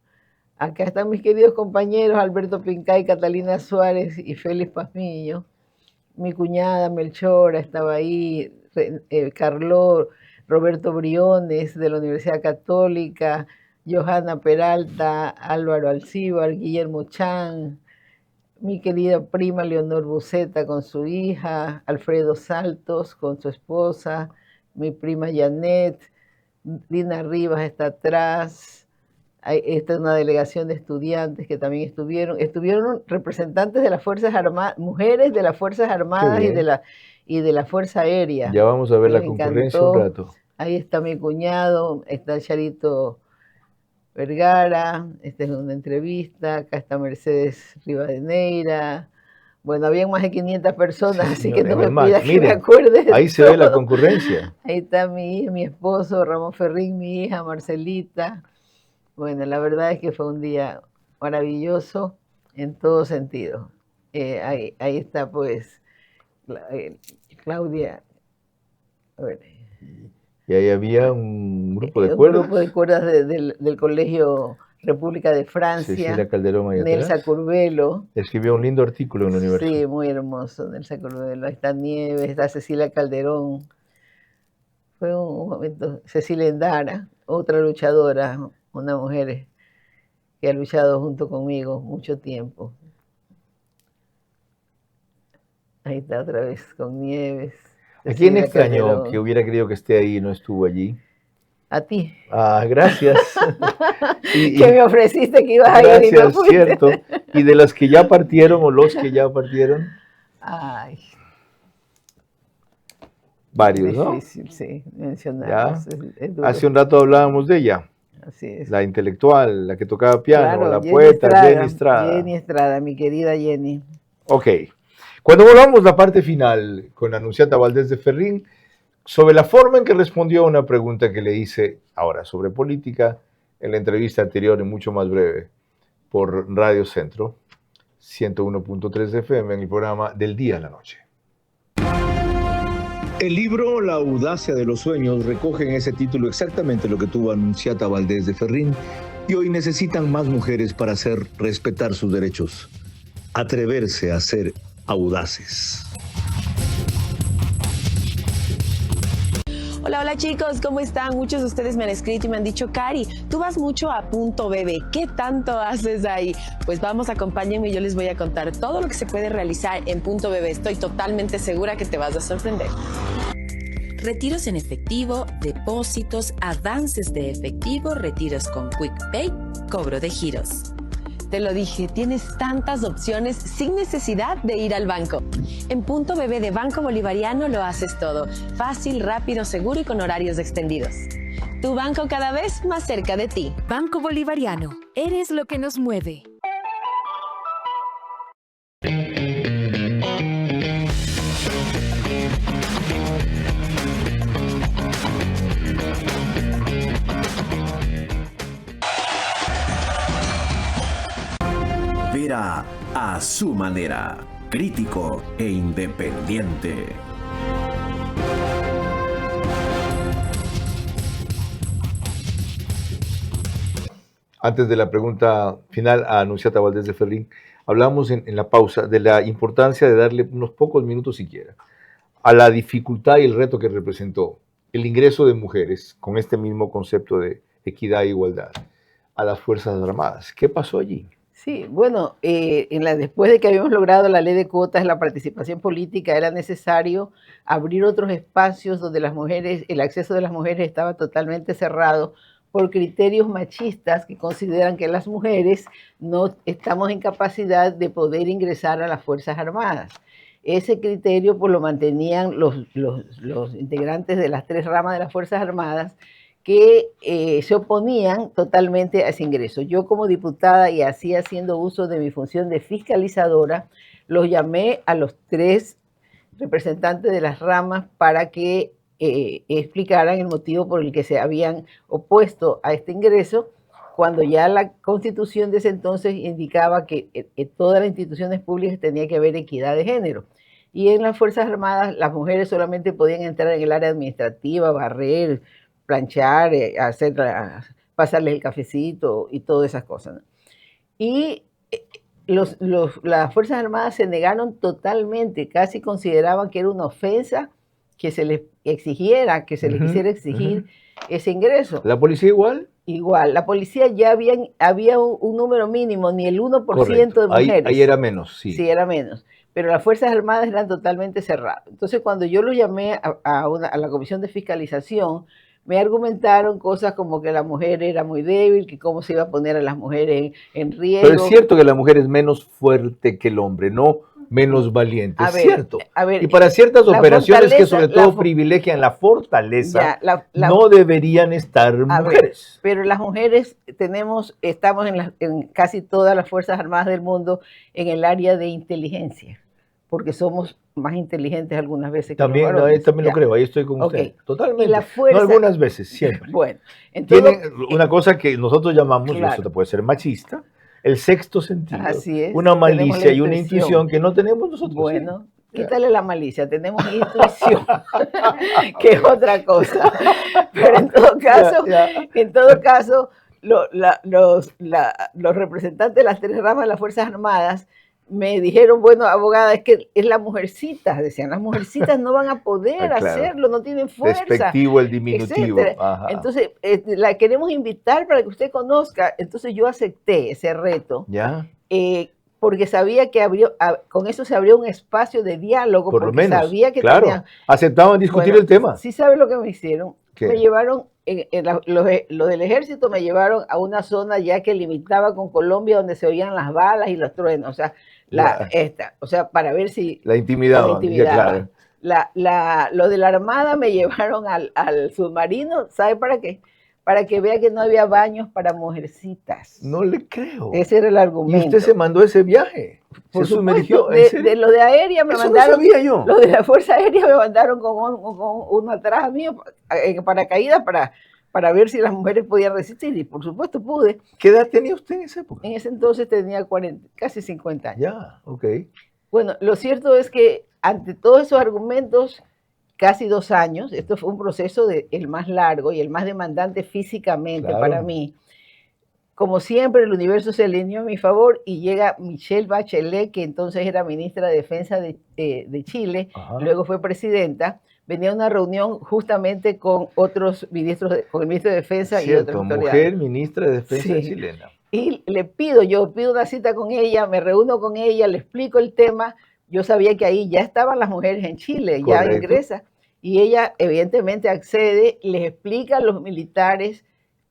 Acá están mis queridos compañeros, Alberto Pincay, Catalina Suárez y Félix Pazmiño. Mi cuñada Melchora estaba ahí, Carlos, Roberto Briones de la Universidad Católica, Johanna Peralta, Álvaro Alcíbar, Guillermo Chan, mi querida prima Leonor Buceta con su hija, Alfredo Saltos con su esposa, mi prima Janet, Dina Rivas está atrás. Esta es una delegación de estudiantes que también estuvieron representantes de las Fuerzas Armadas, mujeres de las Fuerzas Armadas y de la Fuerza Aérea. Ya vamos a ver la concurrencia un rato. Ahí está mi cuñado, está Charito Vergara, esta es una entrevista, acá está Mercedes Rivadeneira. Bueno, había más de 500 personas, sí, así que no me pidas que me acuerde de ahí se ve la concurrencia. Ahí está mi esposo, Ramón Ferrín, mi hija, Marcelita. Bueno, la verdad es que fue un día maravilloso en todo sentido. Ahí está, pues, Claudia. Y ahí había un grupo de cuerdas. Un grupo de cuerdas del Colegio República de Francia. Cecilia Calderón ahí Nelsa atrás. Curvelo. Escribió un lindo artículo en el Universo. Sí, muy hermoso, Nelsa Curvelo. Ahí está Nieves, está Cecilia Calderón. Fue un momento. Cecilia Endara, otra luchadora, una mujer que ha luchado junto conmigo mucho tiempo. Ahí está otra vez con Nieves. ¿A quién extrañó que hubiera querido que esté ahí y no estuvo allí? A ti. Ah, gracias. Que me ofreciste que ibas a ir y no fuiste. Cierto. ¿Y de las que ya partieron o los que ya partieron? Ay. Varios, ¿no? Difícil, sí, mencionarlos. Hace un rato hablábamos de ella. Así es. La intelectual, la que tocaba piano, claro, la poeta Jenny Estrada. Jenny Estrada, mi querida Jenny. Ok. Cuando volvamos la parte final con Anunciata Valdés de Ferrín, sobre la forma en que respondió a una pregunta que le hice ahora sobre política, en la entrevista anterior y mucho más breve, por Radio Centro, 101.3 FM, en el programa Del Día a la Noche. El libro La audacia de los sueños recoge en ese título exactamente lo que tuvo Anunciata Valdés de Ferrín, y hoy necesitan más mujeres para hacer respetar sus derechos, atreverse a ser audaces. Hola, hola chicos, ¿cómo están? Muchos de ustedes me han escrito y me han dicho, Cari, tú vas mucho a Punto Bebé, ¿qué tanto haces ahí? Pues vamos, acompáñenme y yo les voy a contar todo lo que se puede realizar en Punto Bebé. Estoy totalmente segura que te vas a sorprender. Retiros en efectivo, depósitos, avances de efectivo, retiros con Quick Pay, cobro de giros. Te lo dije, tienes tantas opciones sin necesidad de ir al banco. En Punto Bebé de Banco Bolivariano lo haces todo. Fácil, rápido, seguro y con horarios extendidos. Tu banco cada vez más cerca de ti. Banco Bolivariano, eres lo que nos mueve. Vera a su manera, crítico e independiente. Antes de la pregunta final a Anunciata Valdés de Ferrín, hablamos en la pausa de la importancia de darle unos pocos minutos siquiera a la dificultad y el reto que representó el ingreso de mujeres con este mismo concepto de equidad e igualdad a las Fuerzas Armadas. ¿Qué pasó allí? Sí, bueno, después de que habíamos logrado la ley de cuotas, la participación política, era necesario abrir otros espacios donde las mujeres, el acceso de las mujeres estaba totalmente cerrado por criterios machistas que consideran que las mujeres no estamos en capacidad de poder ingresar a las Fuerzas Armadas. Ese criterio pues lo mantenían los integrantes de las 3 ramas de las Fuerzas Armadas, que se oponían totalmente a ese ingreso. Yo como diputada y así haciendo uso de mi función de fiscalizadora, los llamé a los 3 representantes de las ramas para que explicaran el motivo por el que se habían opuesto a este ingreso, cuando ya la Constitución de ese entonces indicaba que en todas las instituciones públicas tenía que haber equidad de género. Y en las Fuerzas Armadas las mujeres solamente podían entrar en el área administrativa, barrer, planchar, pasarles el cafecito y todas esas cosas, ¿no? Y las Fuerzas Armadas se negaron totalmente, casi consideraban que era una ofensa que se les exigiera, que se les quisiera exigir ese ingreso. ¿La policía igual? Igual, la policía ya había un número mínimo, ni el 1% Correcto. de mujeres. Ahí era menos, sí. Sí, era menos. Pero las Fuerzas Armadas eran totalmente cerradas. Entonces, cuando yo lo llamé a la Comisión de Fiscalización, me argumentaron cosas como que la mujer era muy débil, que cómo se iba a poner a las mujeres en riesgo. Pero es cierto que la mujer es menos fuerte que el hombre, no menos valiente, es cierto. Y para ciertas operaciones que sobre todo privilegian la fortaleza, no deberían estar mujeres. Pero las mujeres estamos en casi todas las Fuerzas Armadas del mundo en el área de inteligencia, porque somos más inteligentes algunas veces que los varones. También lo creo, ahí estoy con usted. Totalmente. No algunas veces, siempre. Bueno, tienen una cosa que nosotros llamamos, y eso puede ser machista, el sexto sentido. Así es. Una malicia y una intuición que no tenemos nosotros. Bueno, quítale la malicia, tenemos intuición, que es otra cosa. Pero en todo caso, los representantes de las 3 ramas de las Fuerzas Armadas me dijeron, bueno, abogada, es que es la mujercita, decían, las mujercitas no van a poder hacerlo, no tienen fuerza. Despectivo el diminutivo. Entonces, la queremos invitar para que usted conozca. Entonces yo acepté ese reto, porque sabía que con eso se abrió un espacio de diálogo, por lo menos, sabía que aceptaban discutir el tema. Sí sabe lo que me hicieron. Me llevaron, los del ejército me llevaron a una zona ya que limitaba con Colombia, donde se oían las balas y los truenos, o sea, para ver si... La intimidad, claro. Los de la Armada me llevaron al submarino, ¿sabe para qué? Para que vea que no había baños para mujercitas. No le creo. Ese era el argumento. ¿Y usted se mandó ese viaje? Por supuesto, de lo de aérea me mandaron. No sabía yo. Los de la Fuerza Aérea me mandaron con uno atrás mío, en paracaídas, para ver si las mujeres podían resistir, y por supuesto pude. ¿Qué edad tenía usted en esa época? En ese entonces tenía casi 50 años. Ya, ok. Bueno, lo cierto es que ante todos esos argumentos, casi 2 años. Esto fue un proceso el más largo y el más demandante físicamente para mí. Como siempre, el universo se alineó a mi favor y llega Michelle Bachelet, que entonces era ministra de Defensa de Chile, luego fue presidenta. Venía a una reunión justamente con otros ministros, con el ministro de Defensa y otras autoridades. Mujer ministra de Defensa chilena. Y yo pido una cita con ella, me reúno con ella, le explico el tema. Yo sabía que ahí ya estaban las mujeres en Chile, ya ingresa. Y ella evidentemente accede, les explica a los militares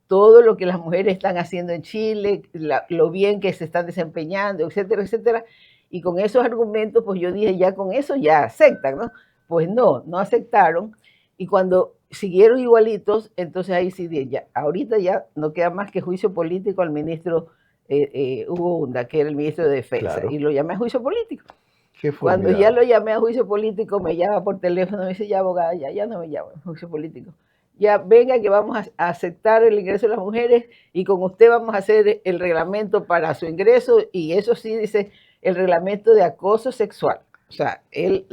todo lo que las mujeres están haciendo en Chile, lo bien que se están desempeñando, etcétera, etcétera. Y con esos argumentos, pues yo dije, ya con eso ya aceptan, ¿no? Pues no aceptaron. Y cuando siguieron igualitos, entonces ahí sí dije, ya, ahorita ya no queda más que juicio político al ministro Hugo Hunda, que era el ministro de Defensa, y lo llamé a juicio político. Cuando ya lo llamé a juicio político, me llama por teléfono, me dice, ya abogada, ya no me llama a juicio político. Ya venga que vamos a aceptar el ingreso de las mujeres y con usted vamos a hacer el reglamento para su ingreso, y eso sí dice el reglamento de acoso sexual. O sea, él,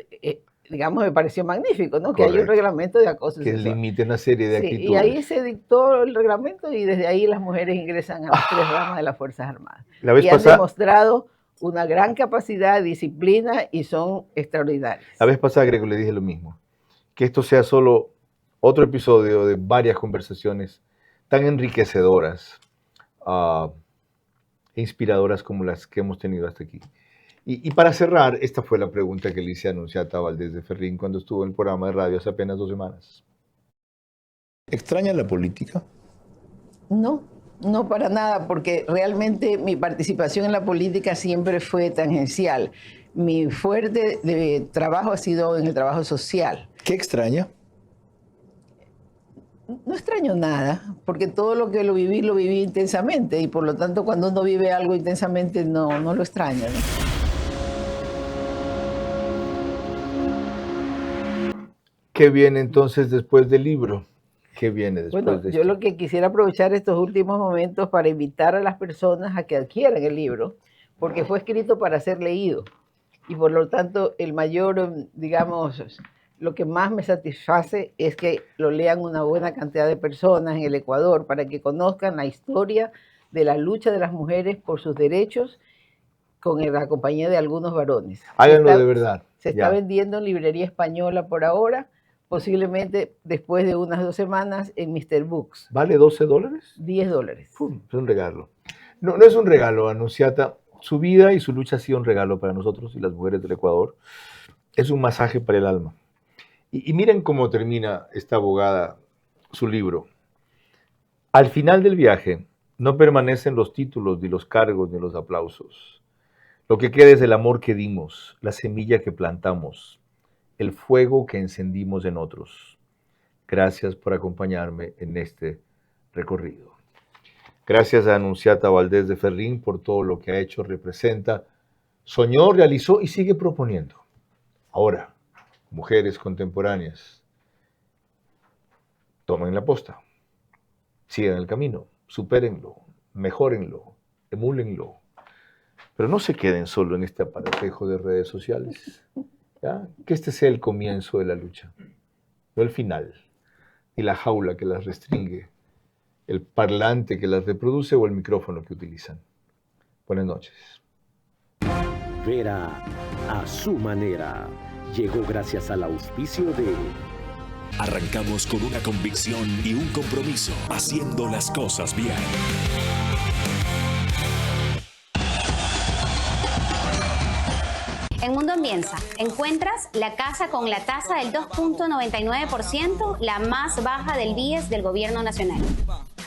digamos, me pareció magnífico, ¿no? Que hay un reglamento de acoso sexual. Que limite una serie de actitudes. Y ahí se dictó el reglamento y desde ahí las mujeres ingresan a las 3 ramas de las Fuerzas Armadas. Y han demostrado una gran capacidad, disciplina y son extraordinarias. La vez pasada, Greco, le dije lo mismo. Que esto sea solo otro episodio de varias conversaciones tan enriquecedoras e inspiradoras como las que hemos tenido hasta aquí. Y para cerrar, esta fue la pregunta que le hice a Nunziata Valdés de Ferrín cuando estuvo en el programa de radio hace apenas 2 semanas. ¿Extraña la política? No para nada, porque realmente mi participación en la política siempre fue tangencial. Mi fuerte de trabajo ha sido en el trabajo social. ¿Qué extraña? No extraño nada, porque todo lo que lo viví intensamente, y por lo tanto cuando uno vive algo intensamente no lo extraña, ¿no? ¿Qué viene entonces después del libro? ¿Qué viene después de esto? Yo lo que quisiera aprovechar estos últimos momentos para invitar a las personas a que adquieran el libro, porque fue escrito para ser leído. Y por lo tanto, el mayor, digamos, lo que más me satisface es que lo lean una buena cantidad de personas en el Ecuador para que conozcan la historia de la lucha de las mujeres por sus derechos con la compañía de algunos varones. Háganlo de verdad. Se está vendiendo en librería española por ahora, posiblemente después de unas 2 semanas en Mr. Books. ¿Vale $12? $10. Es un regalo. No es un regalo, Nunziata. Su vida y su lucha ha sido un regalo para nosotros y las mujeres del Ecuador. Es un masaje para el alma. Y miren cómo termina esta abogada su libro. Al final del viaje no permanecen los títulos, ni los cargos, ni los aplausos. Lo que queda es el amor que dimos, la semilla que plantamos, el fuego que encendimos en otros. Gracias por acompañarme en este recorrido. Gracias a Nunziata Valdés de Ferrín por todo lo que ha hecho, representa, soñó, realizó y sigue proponiendo. Ahora, mujeres contemporáneas, tomen la posta, sigan el camino, supérenlo, mejórenlo, emúlenlo, pero no se queden solo en este aparatejo de redes sociales. ¿Ya? Que este sea el comienzo de la lucha, no el final, ni la jaula que las restringe, el parlante que las reproduce o el micrófono que utilizan. Buenas noches. Vera a su manera. Llegó gracias al auspicio de... Arrancamos con una convicción y un compromiso, haciendo las cosas bien. En Mundo Ambienza encuentras la casa con la tasa del 2.99%, la más baja del BIES del Gobierno Nacional.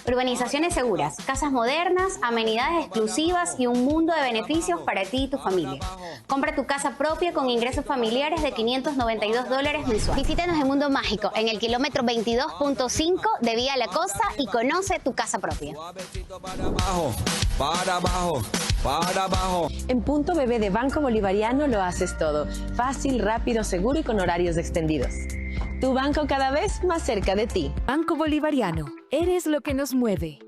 Urbanizaciones seguras, casas modernas, amenidades exclusivas y un mundo de beneficios para ti y tu familia. Compra tu casa propia con ingresos familiares de $592 mensuales. Visítanos en Mundo Mágico, en el kilómetro 22.5 de Vía La Costa y conoce tu casa propia. Para abajo, para abajo. En Punto Bebé de Banco Bolivariano lo haces todo. Fácil, rápido, seguro y con horarios extendidos. Tu banco cada vez más cerca de ti. Banco Bolivariano. Eres lo que nos mueve.